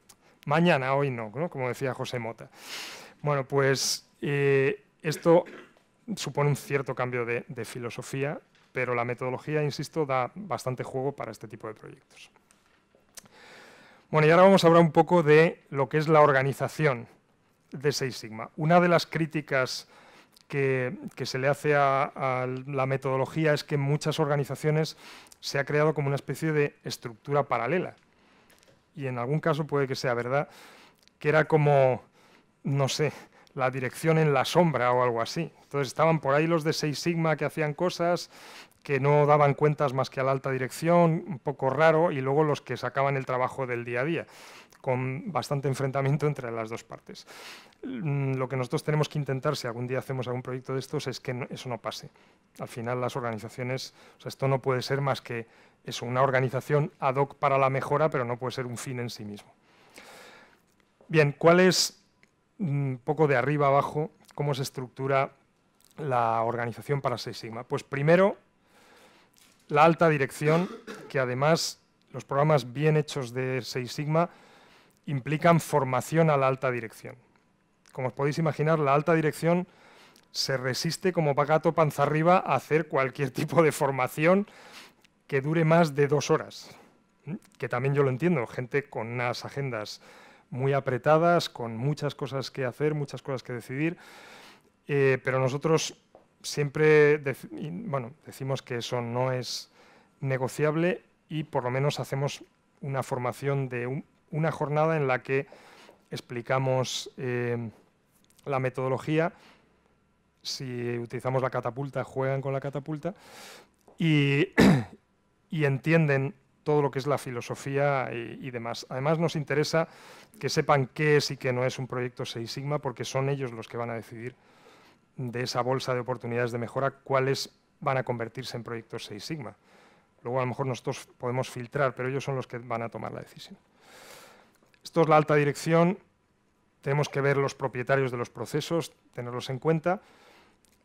mañana, hoy no, ¿no? Como decía José Mota. Bueno, pues esto supone un cierto cambio de filosofía, pero la metodología, insisto, da bastante juego para este tipo de proyectos. Bueno, y ahora vamos a hablar un poco de lo que es la organización de Six Sigma. Una de las críticas que se le hace a la metodología es que en muchas organizaciones se ha creado como una especie de estructura paralela. Y en algún caso puede que sea verdad, que era como, no sé, la dirección en la sombra o algo así. Entonces estaban por ahí los de Six Sigma que hacían cosas, que no daban cuentas más que a la alta dirección, un poco raro, y luego los que sacaban el trabajo del día a día, con bastante enfrentamiento entre las dos partes. Lo que nosotros tenemos que intentar, si algún día hacemos algún proyecto de estos, es que eso no pase. Al final las organizaciones, o sea, esto no puede ser más que eso, una organización ad hoc para la mejora, pero no puede ser un fin en sí mismo. Bien, ¿cuál es, un poco de arriba abajo, cómo se estructura la organización para Six Sigma? Pues primero, la alta dirección, que además los programas bien hechos de Six Sigma implican formación a la alta dirección. Como os podéis imaginar, la alta dirección se resiste como gato panza arriba a hacer cualquier tipo de formación que dure más de 2 horas. Que también yo lo entiendo, gente con unas agendas muy apretadas, con muchas cosas que hacer, muchas cosas que decidir, pero nosotros siempre decimos que eso no es negociable, y por lo menos hacemos una formación de una jornada en la que explicamos la metodología. Si utilizamos la catapulta, juegan con la catapulta y entienden todo lo que es la filosofía y demás. Además nos interesa que sepan qué es y qué no es un proyecto Six Sigma, porque son ellos los que van a decidir de esa bolsa de oportunidades de mejora cuáles van a convertirse en proyectos Six Sigma. Luego a lo mejor nosotros podemos filtrar, pero ellos son los que van a tomar la decisión. Esto es la alta dirección. Tenemos que ver los propietarios de los procesos, tenerlos en cuenta.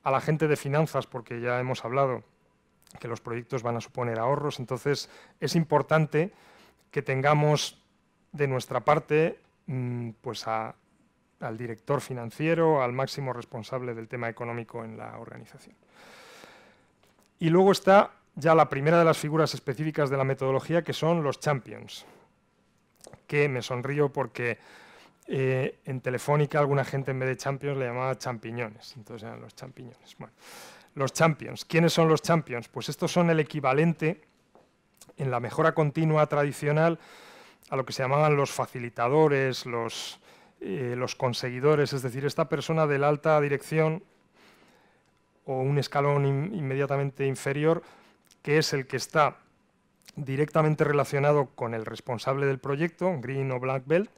A la gente de finanzas, porque ya hemos hablado que los proyectos van a suponer ahorros, entonces es importante que tengamos de nuestra parte pues al director financiero, al máximo responsable del tema económico en la organización. Y luego está ya la primera de las figuras específicas de la metodología, que son los champions, que me sonrío porque en Telefónica alguna gente en vez de champions le llamaba champiñones, entonces eran los champiñones. Bueno, los champions, ¿quiénes son los champions? Pues estos son el equivalente en la mejora continua tradicional a lo que se llamaban los facilitadores, los conseguidores, es decir, esta persona de la alta dirección o un escalón inmediatamente inferior, que es el que está directamente relacionado con el responsable del proyecto, Green o Black Belt,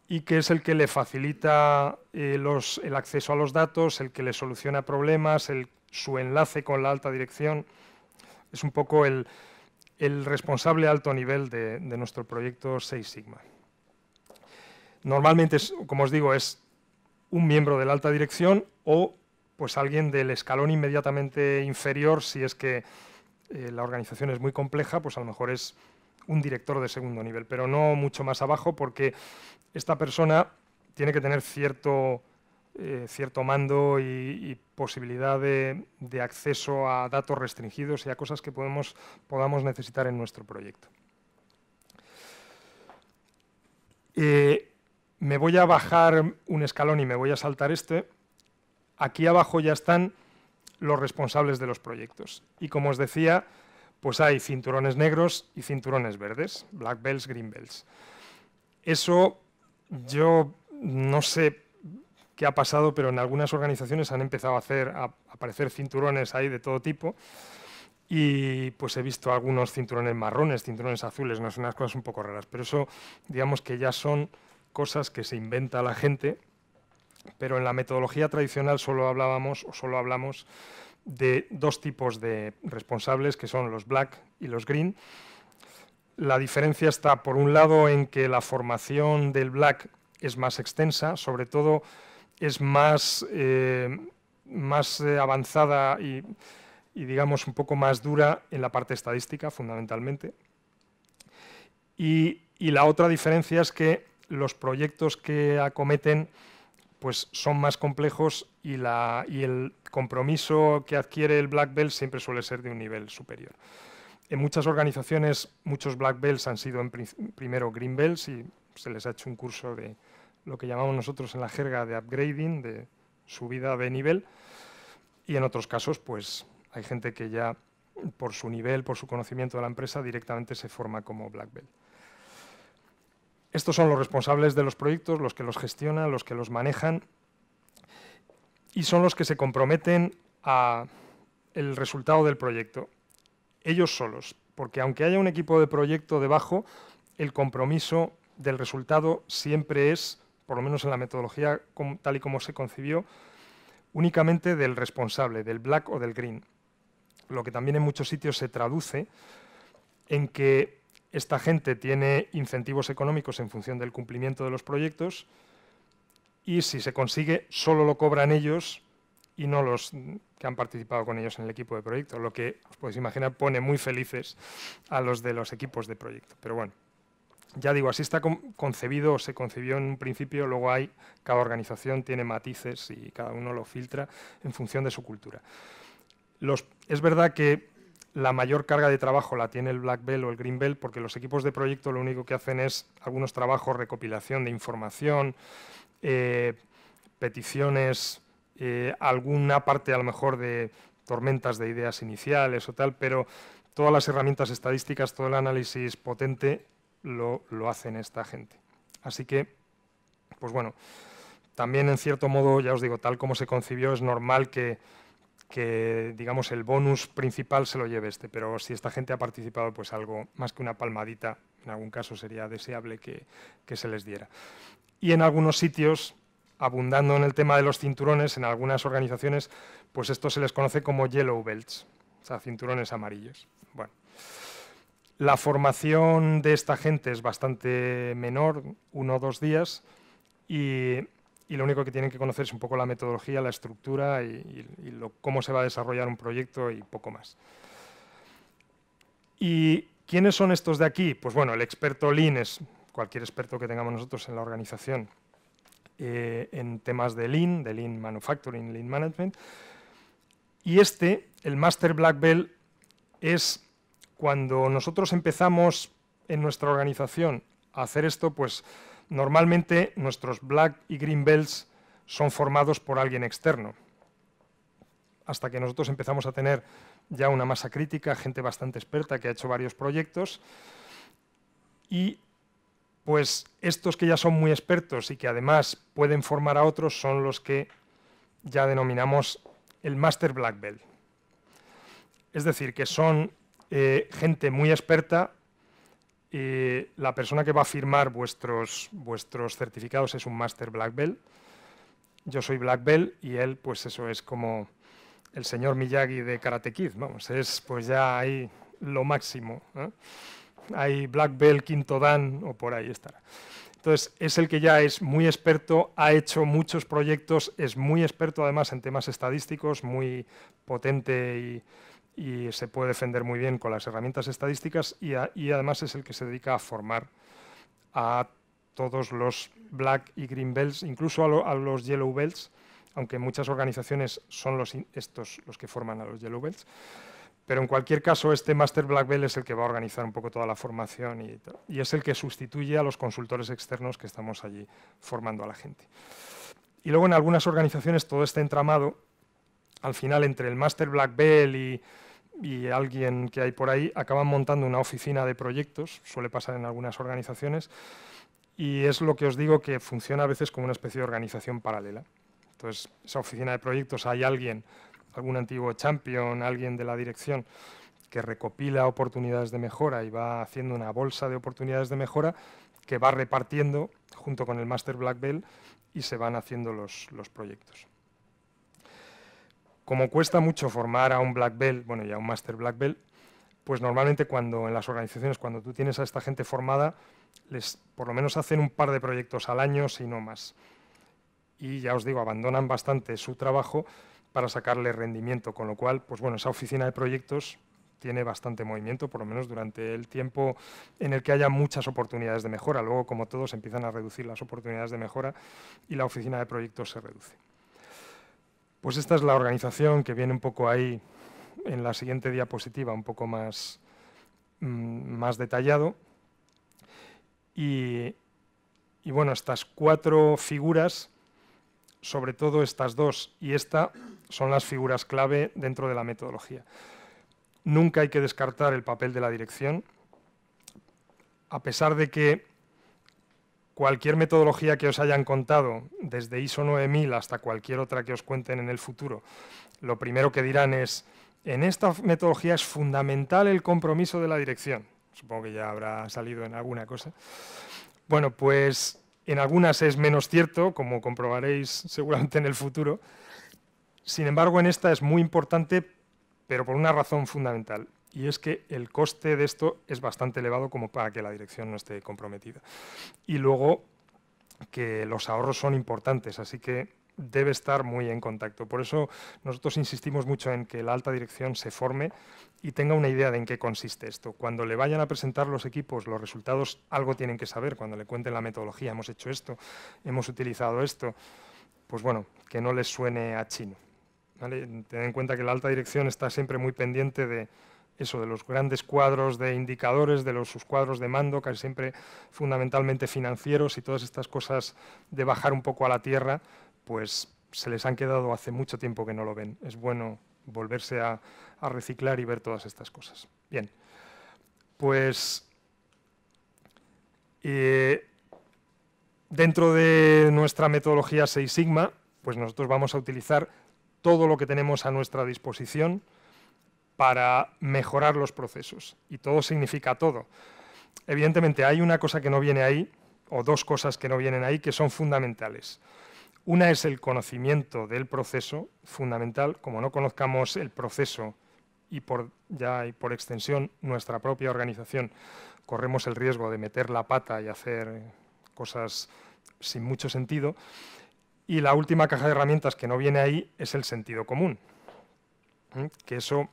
y que es el que le facilita el acceso a los datos, el que le soluciona problemas, su enlace con la alta dirección. Es un poco el responsable a alto nivel de nuestro proyecto Six Sigma. Normalmente, como os digo, es un miembro de la alta dirección o pues alguien del escalón inmediatamente inferior. Si es que la organización es muy compleja, pues a lo mejor es un director de segundo nivel, pero no mucho más abajo, porque esta persona tiene que tener cierto mando y posibilidad de acceso a datos restringidos y a cosas que podamos necesitar en nuestro proyecto. Me voy a bajar un escalón y me voy a saltar este. Aquí abajo ya están los responsables de los proyectos. Y como os decía, pues hay cinturones negros y cinturones verdes, black belts, green belts. Eso yo no sé qué ha pasado, pero en algunas organizaciones han empezado a aparecer cinturones ahí de todo tipo. Y pues he visto algunos cinturones marrones, cinturones azules, no son unas cosas un poco raras, pero eso digamos que ya son cosas que se inventa la gente, pero en la metodología tradicional solo hablamos de dos tipos de responsables, que son los black y los green. La diferencia está, por un lado, en que la formación del black es más extensa, sobre todo es más avanzada y digamos un poco más dura en la parte estadística, fundamentalmente. Y la otra diferencia es que los proyectos que acometen pues son más complejos y el compromiso que adquiere el Black Belt siempre suele ser de un nivel superior. En muchas organizaciones, muchos Black Belts han sido primero Green Belts y se les ha hecho un curso de lo que llamamos nosotros en la jerga de upgrading, de subida de nivel, y en otros casos pues hay gente que ya por su nivel, por su conocimiento de la empresa, directamente se forma como Black Belt. Estos son los responsables de los proyectos, los que los gestionan, los que los manejan, y son los que se comprometen a el resultado del proyecto. Ellos solos, porque aunque haya un equipo de proyecto debajo, el compromiso del resultado siempre es, por lo menos en la metodología tal y como se concibió, únicamente del responsable, del black o del green. Lo que también en muchos sitios se traduce en que esta gente tiene incentivos económicos en función del cumplimiento de los proyectos y si se consigue solo lo cobran ellos y no los que han participado con ellos en el equipo de proyecto, lo que os podéis imaginar pone muy felices a los de los equipos de proyecto. Pero bueno, ya digo, así está concebido o se concibió en un principio, luego cada organización tiene matices y cada uno lo filtra en función de su cultura. Es verdad que la mayor carga de trabajo la tiene el Black Belt o el Green Belt porque los equipos de proyecto lo único que hacen es algunos trabajos, recopilación de información, peticiones, alguna parte a lo mejor de tormentas de ideas iniciales o tal, pero todas las herramientas estadísticas, todo el análisis potente lo hacen esta gente. Así que, pues bueno, también en cierto modo, ya os digo, tal como se concibió, es normal que digamos el bonus principal se lo lleve este, pero si esta gente ha participado, pues algo más que una palmadita, en algún caso sería deseable que se les diera. Y en algunos sitios, abundando en el tema de los cinturones, en algunas organizaciones, pues esto se les conoce como yellow belts, o sea, cinturones amarillos. Bueno, la formación de esta gente es bastante menor, 1 o 2 días, y lo único que tienen que conocer es un poco la metodología, la estructura y cómo se va a desarrollar un proyecto y poco más. ¿Y quiénes son estos de aquí? Pues bueno, el experto Lean es cualquier experto que tengamos nosotros en la organización en temas de Lean Manufacturing, Lean Management. Y el Master Black Belt, es cuando nosotros empezamos en nuestra organización a hacer esto, pues normalmente nuestros Black y Green Belts son formados por alguien externo. Hasta que nosotros empezamos a tener ya una masa crítica, gente bastante experta que ha hecho varios proyectos. Y pues estos que ya son muy expertos y que además pueden formar a otros son los que ya denominamos el Master Black Belt. Es decir, que son gente muy experta. La persona que va a firmar vuestros certificados es un Master Black Belt. Yo soy Black Belt y él, pues eso, es como el señor Miyagi de Karate Kid, vamos, es pues ya ahí lo máximo, ¿eh? Hay Black Belt, quinto Dan o por ahí estará. Entonces, es el que ya es muy experto, ha hecho muchos proyectos, es muy experto además en temas estadísticos, muy potente y se puede defender muy bien con las herramientas estadísticas y además es el que se dedica a formar a todos los Black y Green Belts, incluso a los Yellow Belts, aunque muchas organizaciones son estos los que forman a los Yellow Belts. Pero en cualquier caso, este Master Black Belt es el que va a organizar un poco toda la formación y es el que sustituye a los consultores externos que estamos allí formando a la gente. Y luego en algunas organizaciones todo este entramado, al final entre el Master Black Belt y alguien que hay por ahí, acaban montando una oficina de proyectos, suele pasar en algunas organizaciones, y es lo que os digo que funciona a veces como una especie de organización paralela. Entonces, esa oficina de proyectos hay alguien, algún antiguo champion, alguien de la dirección que recopila oportunidades de mejora y va haciendo una bolsa de oportunidades de mejora que va repartiendo junto con el Master Black Belt y se van haciendo los proyectos. Como cuesta mucho formar a un Black Belt, bueno, y a un Master Black Belt, pues normalmente en las organizaciones, cuando tú tienes a esta gente formada, les por lo menos hacen un par de proyectos al año, si no más. Y ya os digo, abandonan bastante su trabajo para sacarle rendimiento, con lo cual, pues bueno, esa oficina de proyectos tiene bastante movimiento, por lo menos durante el tiempo en el que haya muchas oportunidades de mejora. Luego, como todos, empiezan a reducir las oportunidades de mejora y la oficina de proyectos se reduce. Pues esta es la organización que viene un poco ahí en la siguiente diapositiva, un poco más detallado. Y bueno, estas 4 figuras, sobre todo estas 2 y esta, son las figuras clave dentro de la metodología. Nunca hay que descartar el papel de la dirección, a pesar de que cualquier metodología que os hayan contado, desde ISO 9000 hasta cualquier otra que os cuenten en el futuro, lo primero que dirán es, en esta metodología es fundamental el compromiso de la dirección. Supongo que ya habrá salido en alguna cosa. Bueno, pues en algunas es menos cierto, como comprobaréis seguramente en el futuro. Sin embargo, en esta es muy importante, pero por una razón fundamental. Y es que el coste de esto es bastante elevado como para que la dirección no esté comprometida. Y luego que los ahorros son importantes, así que debe estar muy en contacto. Por eso nosotros insistimos mucho en que la alta dirección se forme y tenga una idea de en qué consiste esto. Cuando le vayan a presentar los equipos los resultados, algo tienen que saber. Cuando le cuenten la metodología, hemos hecho esto, hemos utilizado esto, pues bueno, que no les suene a chino, ¿vale? Ten en cuenta que la alta dirección está siempre muy pendiente de eso, de los grandes cuadros de indicadores, de sus cuadros de mando, casi siempre fundamentalmente financieros, y todas estas cosas de bajar un poco a la tierra, pues se les han quedado hace mucho tiempo que no lo ven. Es bueno volverse a reciclar y ver todas estas cosas. Bien, pues dentro de nuestra metodología Six Sigma, pues nosotros vamos a utilizar todo lo que tenemos a nuestra disposición para mejorar los procesos. Y todo significa todo. Evidentemente hay una cosa que no viene ahí, o 2 cosas que no vienen ahí, que son fundamentales. Una es el conocimiento del proceso, fundamental. Como no conozcamos el proceso y por extensión nuestra propia organización, corremos el riesgo de meter la pata y hacer cosas sin mucho sentido. Y la última caja de herramientas que no viene ahí es el sentido común. Que eso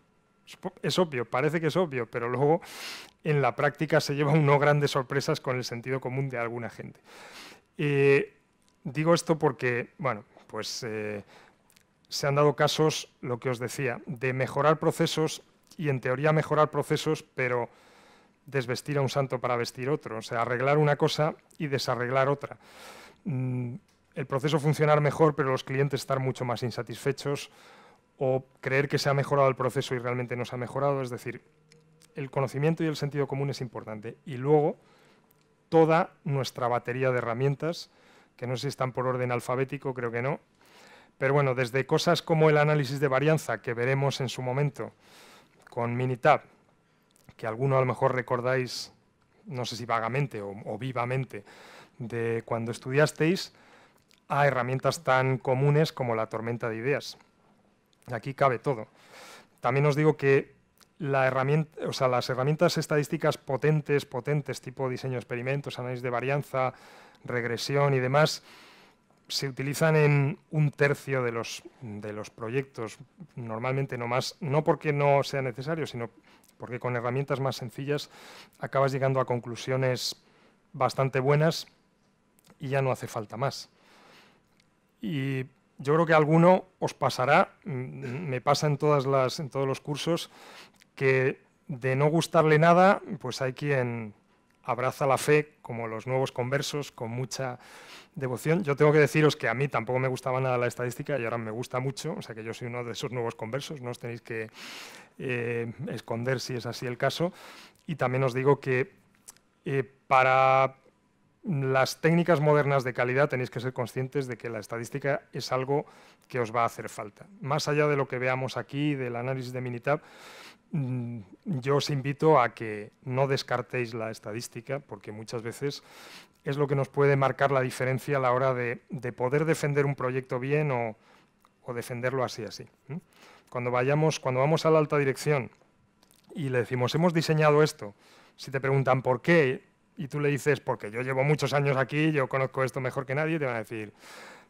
es obvio, parece que es obvio, pero luego en la práctica se lleva uno grandes sorpresas con el sentido común de alguna gente. Digo esto porque, bueno, pues se han dado casos, lo que os decía, de mejorar procesos y en teoría mejorar procesos, pero desvestir a un santo para vestir otro, o sea, arreglar una cosa y desarreglar otra. El proceso funcionar mejor, pero los clientes estar mucho más insatisfechos, o creer que se ha mejorado el proceso y realmente no se ha mejorado. Es decir, el conocimiento y el sentido común es importante. Y luego, toda nuestra batería de herramientas, que no sé si están por orden alfabético, creo que no, pero bueno, desde cosas como el análisis de varianza, que veremos en su momento con Minitab, que alguno a lo mejor recordáis, no sé si vagamente o vivamente, de cuando estudiasteis, a herramientas tan comunes como la tormenta de ideas. Aquí cabe todo. También os digo que las herramientas estadísticas potentes, tipo diseño de experimentos, análisis de varianza, regresión y demás, se utilizan en 1/3 de los proyectos, normalmente no más, no porque no sea necesario, sino porque con herramientas más sencillas acabas llegando a conclusiones bastante buenas y ya no hace falta más. Y yo creo que a alguno os pasará, me pasa en todos los cursos, que de no gustarle nada, pues hay quien abraza la fe, como los nuevos conversos, con mucha devoción. Yo tengo que deciros que a mí tampoco me gustaba nada la estadística y ahora me gusta mucho, o sea que yo soy uno de esos nuevos conversos, no os tenéis que esconder si es así el caso. Y también os digo que para las técnicas modernas de calidad tenéis que ser conscientes de que la estadística es algo que os va a hacer falta. Más allá de lo que veamos aquí, del análisis de Minitab, yo os invito a que no descartéis la estadística, porque muchas veces es lo que nos puede marcar la diferencia a la hora de poder defender un proyecto bien o defenderlo así. Cuando vamos a la alta dirección y le decimos, hemos diseñado esto, si te preguntan por qué, y tú le dices, porque yo llevo muchos años aquí, yo conozco esto mejor que nadie, te van a decir,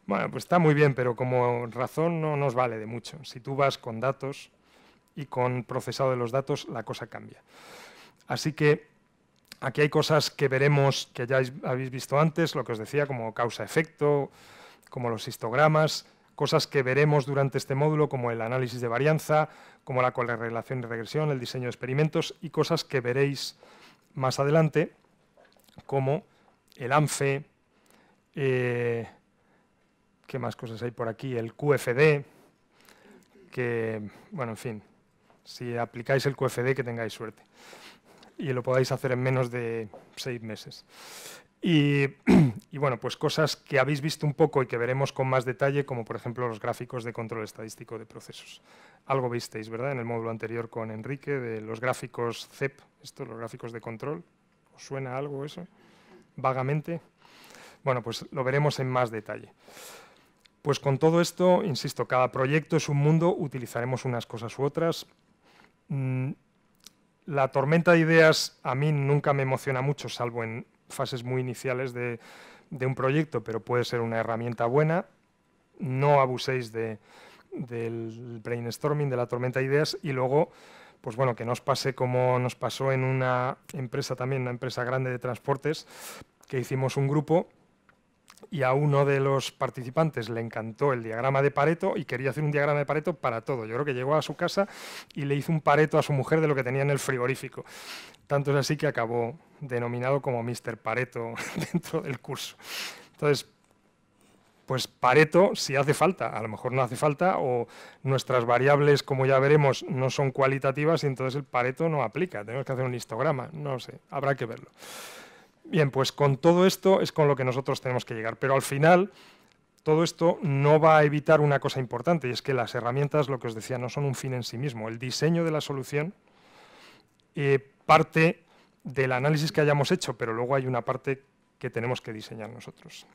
bueno, pues está muy bien, pero como razón no nos vale de mucho. Si tú vas con datos y con procesado de los datos, la cosa cambia. Así que aquí hay cosas que veremos, que ya habéis visto antes, lo que os decía, como causa-efecto, como los histogramas, cosas que veremos durante este módulo, como el análisis de varianza, como la correlación y regresión, el diseño de experimentos, y cosas que veréis más adelante, como el ANFE, ¿qué más cosas hay por aquí? El QFD, que, bueno, en fin, si aplicáis el QFD, que tengáis suerte. Y lo podáis hacer en menos de 6 meses. Y bueno, pues cosas que habéis visto un poco y que veremos con más detalle, como por ejemplo los gráficos de control estadístico de procesos. Algo visteis, ¿verdad?, en el módulo anterior con Enrique, de los gráficos CEP, los gráficos de control. ¿Os suena algo eso? Vagamente. Bueno, pues lo veremos en más detalle. Pues con todo esto, insisto, cada proyecto es un mundo, utilizaremos unas cosas u otras. La tormenta de ideas a mí nunca me emociona mucho, salvo en fases muy iniciales de un proyecto, pero puede ser una herramienta buena. No abuséis del brainstorming, de la tormenta de ideas, y luego, pues bueno, que no os pase como nos pasó en una empresa también, una empresa grande de transportes, que hicimos un grupo y a uno de los participantes le encantó el diagrama de Pareto y quería hacer un diagrama de Pareto para todo. Yo creo que llegó a su casa y le hizo un Pareto a su mujer de lo que tenía en el frigorífico. Tanto es así que acabó denominado como Mr. Pareto dentro del curso. Entonces, pues Pareto si hace falta, a lo mejor no hace falta, o nuestras variables, como ya veremos, no son cualitativas y entonces el Pareto no aplica. Tenemos que hacer un histograma, no sé, habrá que verlo. Bien, pues con todo esto es con lo que nosotros tenemos que llegar, pero al final todo esto no va a evitar una cosa importante, y es que las herramientas, lo que os decía, no son un fin en sí mismo. El diseño de la solución parte del análisis que hayamos hecho, pero luego hay una parte que tenemos que diseñar nosotros.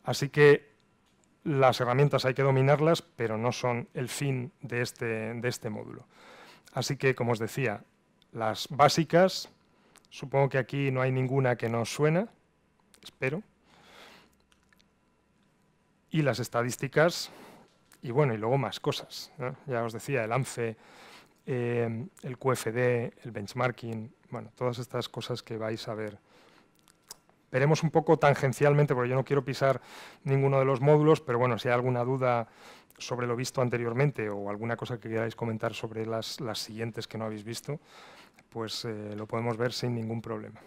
Así que las herramientas hay que dominarlas, pero no son el fin de este módulo. Así que, como os decía, las básicas. Supongo que aquí no hay ninguna que nos suena, espero. Y las estadísticas, y bueno, y luego más cosas, ¿no? Ya os decía, el ANFE, el QFD, el benchmarking, bueno, todas estas cosas que vais a ver. Veremos un poco tangencialmente, porque yo no quiero pisar ninguno de los módulos, pero bueno, si hay alguna duda sobre lo visto anteriormente o alguna cosa que queráis comentar sobre las siguientes que no habéis visto, pues lo podemos ver sin ningún problema.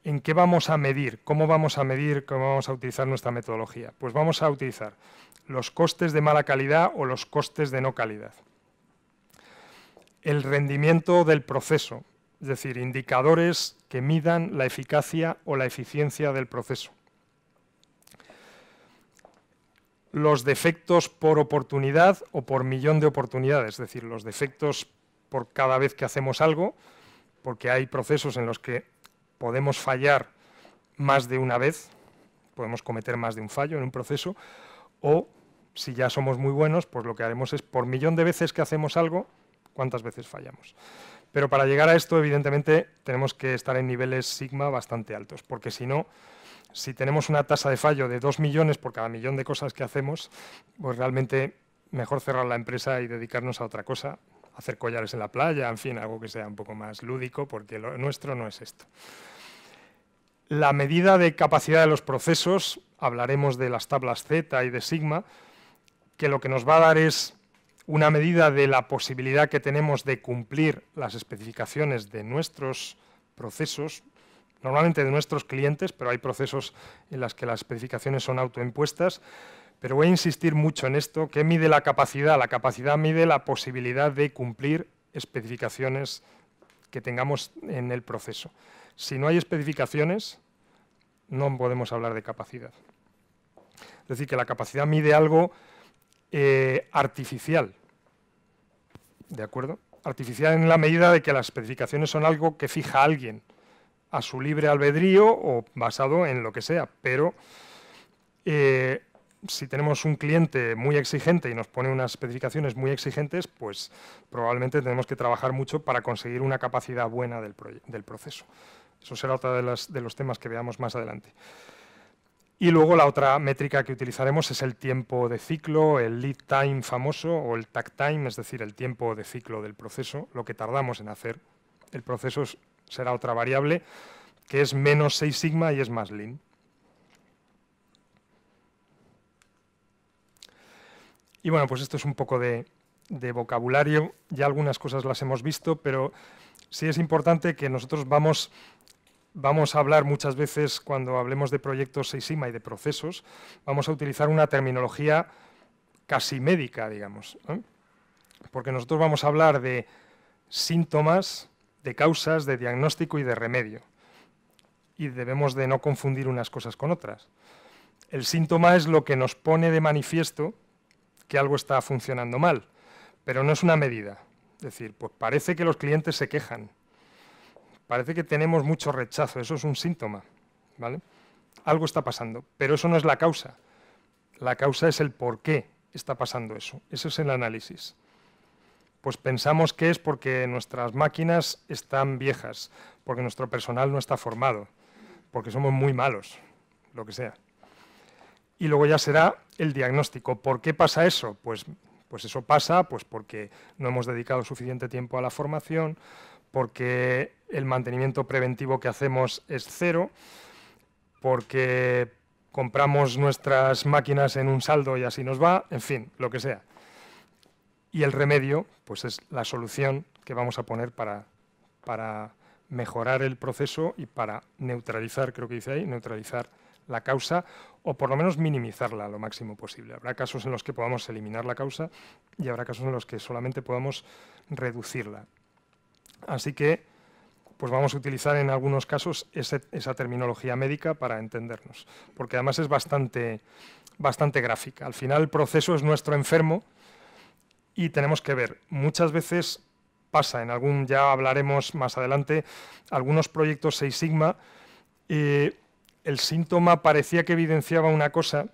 ¿En qué vamos a medir? ¿Cómo vamos a medir? ¿Cómo vamos a utilizar nuestra metodología? Pues vamos a utilizar los costes de mala calidad o los costes de no calidad. El rendimiento del proceso, es decir, indicadores que midan la eficacia o la eficiencia del proceso. los defectos por oportunidad o por millón de oportunidades, es decir, los defectos por cada vez que hacemos algo, porque hay procesos en los que podemos fallar más de una vez, podemos cometer más de un fallo en un proceso, o si ya somos muy buenos, pues lo que haremos es por millón de veces que hacemos algo, cuántas veces fallamos. Pero para llegar a esto, evidentemente, tenemos que estar en niveles sigma bastante altos, porque si no, si tenemos una tasa de fallo de 2 millones por cada millón de cosas que hacemos, pues realmente mejor cerrar la empresa y dedicarnos a otra cosa, hacer collares en la playa, en fin, algo que sea un poco más lúdico, porque lo nuestro no es esto. La medida de capacidad de los procesos, hablaremos de las tablas Z y de sigma, que lo que nos va a dar es una medida de la posibilidad que tenemos de cumplir las especificaciones de nuestros procesos, normalmente de nuestros clientes, pero hay procesos en los que las especificaciones son autoimpuestas. Pero voy a insistir mucho en esto. ¿Qué mide la capacidad? La capacidad mide la posibilidad de cumplir especificaciones que tengamos en el proceso. Si no hay especificaciones, no podemos hablar de capacidad. Es decir, que la capacidad mide algo artificial, ¿de acuerdo? Artificial en la medida de que las especificaciones son algo que fija alguien a su libre albedrío o basado en lo que sea, pero si tenemos un cliente muy exigente y nos pone unas especificaciones muy exigentes, pues probablemente tenemos que trabajar mucho para conseguir una capacidad buena del proceso. Eso será otro de los temas que veamos más adelante. Y luego la otra métrica que utilizaremos es el tiempo de ciclo, el lead time famoso o el takt time, es decir, el tiempo de ciclo del proceso, lo que tardamos en hacer. El proceso será otra variable que es menos 6 sigma y es más lean. Y bueno, pues esto es un poco de vocabulario, ya algunas cosas las hemos visto, pero sí es importante que nosotros vamos a hablar muchas veces, cuando hablemos de proyectos 6 sigma y de procesos, vamos a utilizar una terminología casi médica, digamos, ¿eh? Porque nosotros vamos a hablar de síntomas, de causas, de diagnóstico y de remedio. Y debemos de no confundir unas cosas con otras. El síntoma es lo que nos pone de manifiesto que algo está funcionando mal, pero no es una medida. Es decir, pues parece que los clientes se quejan, parece que tenemos mucho rechazo, eso es un síntoma, ¿vale? Algo está pasando, pero eso no es la causa. La causa es el por qué está pasando eso. Eso es el análisis. Pues pensamos que es porque nuestras máquinas están viejas, porque nuestro personal no está formado, porque somos muy malos, lo que sea. Y luego ya será el diagnóstico. ¿Por qué pasa eso? Pues eso pasa porque no hemos dedicado suficiente tiempo a la formación, porque el mantenimiento preventivo que hacemos es cero, porque compramos nuestras máquinas en un saldo y así nos va, en fin, lo que sea. Y el remedio, pues es la solución que vamos a poner para mejorar el proceso y para neutralizar, creo que dice ahí, neutralizar la causa o por lo menos minimizarla lo máximo posible. Habrá casos en los que podamos eliminar la causa y habrá casos en los que solamente podamos reducirla. Así que pues vamos a utilizar en algunos casos esa terminología médica para entendernos, porque además es bastante gráfica. Al final el proceso es nuestro enfermo y tenemos que ver, muchas veces pasa, ya hablaremos más adelante, algunos proyectos 6 sigma, el síntoma parecía que evidenciaba una cosa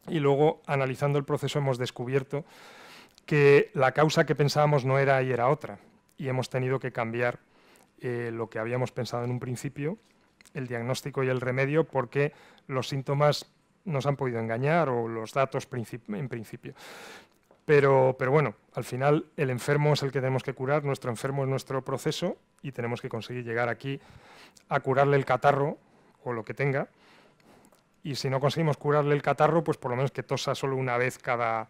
y luego, analizando el proceso, hemos descubierto que la causa que pensábamos no era y era otra. Y hemos tenido que cambiar lo que habíamos pensado en un principio, el diagnóstico y el remedio, porque los síntomas nos han podido engañar o los datos en principio. Pero bueno, al final el enfermo es el que tenemos que curar, nuestro enfermo es nuestro proceso y tenemos que conseguir llegar aquí a curarle el catarro o lo que tenga, y si no conseguimos curarle el catarro, pues por lo menos que tosa solo una vez cada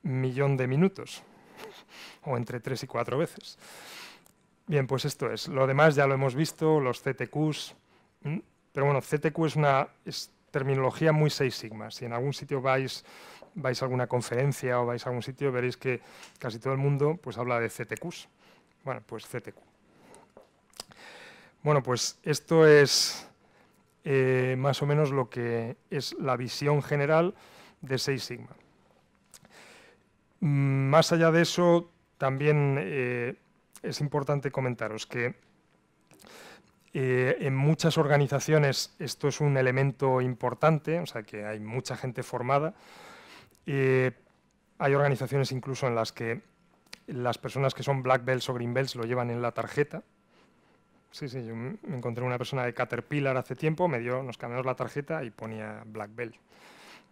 millón de minutos, o entre 3 y 4 veces. Bien, pues esto es. Lo demás ya lo hemos visto, los CTQs, pero bueno, CTQ es terminología muy 6 sigma. Si en algún sitio vais a alguna conferencia o vais a algún sitio, veréis que casi todo el mundo pues habla de CTQs. Bueno, pues CTQ. Bueno, pues esto es más o menos lo que es la visión general de Six Sigma. Más allá de eso, también es importante comentaros que en muchas organizaciones esto es un elemento importante, o sea que hay mucha gente formada. Hay organizaciones incluso en las que las personas que son black belts o green belts lo llevan en la tarjeta. Sí, yo me encontré una persona de Caterpillar hace tiempo, nos cambiamos la tarjeta y ponía black belt.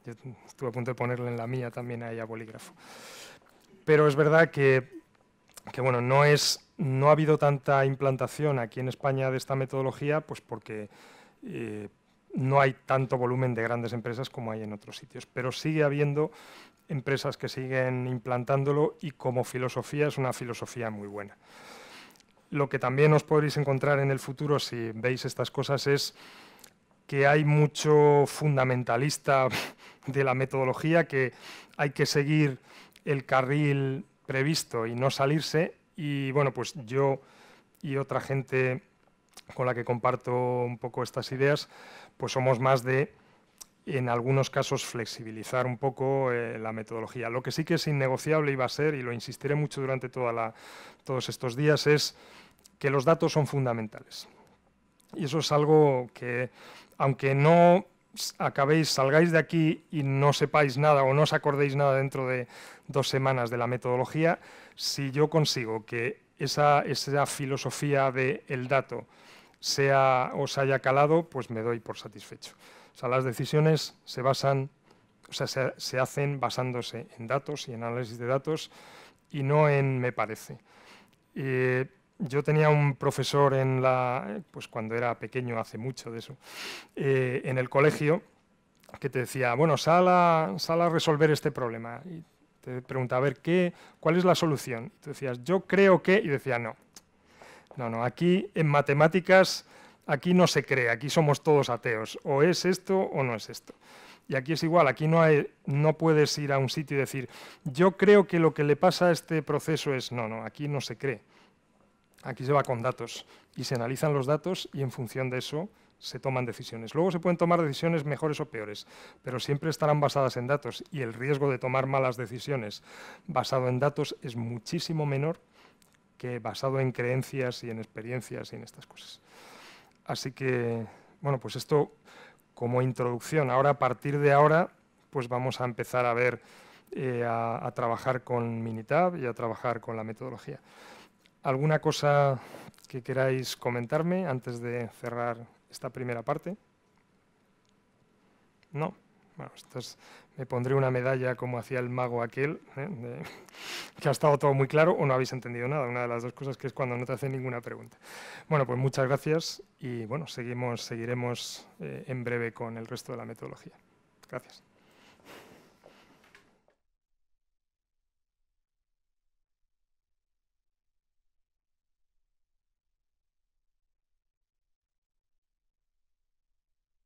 Yo estuve a punto de ponerle en la mía también ahí a bolígrafo. Pero es verdad que bueno, no ha habido tanta implantación aquí en España de esta metodología, pues porque no hay tanto volumen de grandes empresas como hay en otros sitios. Pero sigue habiendo empresas que siguen implantándolo y como filosofía es una filosofía muy buena. Lo que también os podréis encontrar en el futuro si veis estas cosas es que hay mucho fundamentalista de la metodología, que hay que seguir el carril previsto y no salirse, y bueno, pues yo y otra gente con la que comparto un poco estas ideas, pues somos más de, en algunos casos, flexibilizar un poco la metodología. Lo que sí que es innegociable y va a ser, y lo insistiré mucho durante todos estos días, es que los datos son fundamentales. Y eso es algo que, aunque no salgáis de aquí y no sepáis nada o no os acordéis nada dentro de 2 semanas de la metodología, si yo consigo que esa filosofía del dato os haya calado, pues me doy por satisfecho. O sea, las decisiones se hacen basándose en datos y en análisis de datos y no en me parece. Yo tenía un profesor pues cuando era pequeño, hace mucho de eso, en el colegio, que te decía, bueno, sal a resolver este problema. Y te preguntaba, a ver, ¿cuál es la solución? Y tú decías, yo creo que, y decía, no, aquí en matemáticas, aquí no se cree, aquí somos todos ateos, o es esto o no es esto. Y aquí es igual, aquí no puedes ir a un sitio y decir, yo creo que lo que le pasa a este proceso es, no, aquí no se cree. Aquí se va con datos y se analizan los datos y en función de eso se toman decisiones. Luego se pueden tomar decisiones mejores o peores, pero siempre estarán basadas en datos y el riesgo de tomar malas decisiones basado en datos es muchísimo menor que basado en creencias y en experiencias y en estas cosas. Así que, bueno, pues esto como introducción. Ahora, a partir de ahora, pues vamos a empezar a ver, a trabajar con Minitab y a trabajar con la metodología. ¿Alguna cosa que queráis comentarme antes de cerrar esta primera parte? ¿No? Bueno, me pondré una medalla como hacía el mago aquel, que ha estado todo muy claro o no habéis entendido nada. Una de las dos cosas, que es cuando no te hacen ninguna pregunta. Bueno, pues muchas gracias y bueno, seguiremos en breve con el resto de la metodología. Gracias.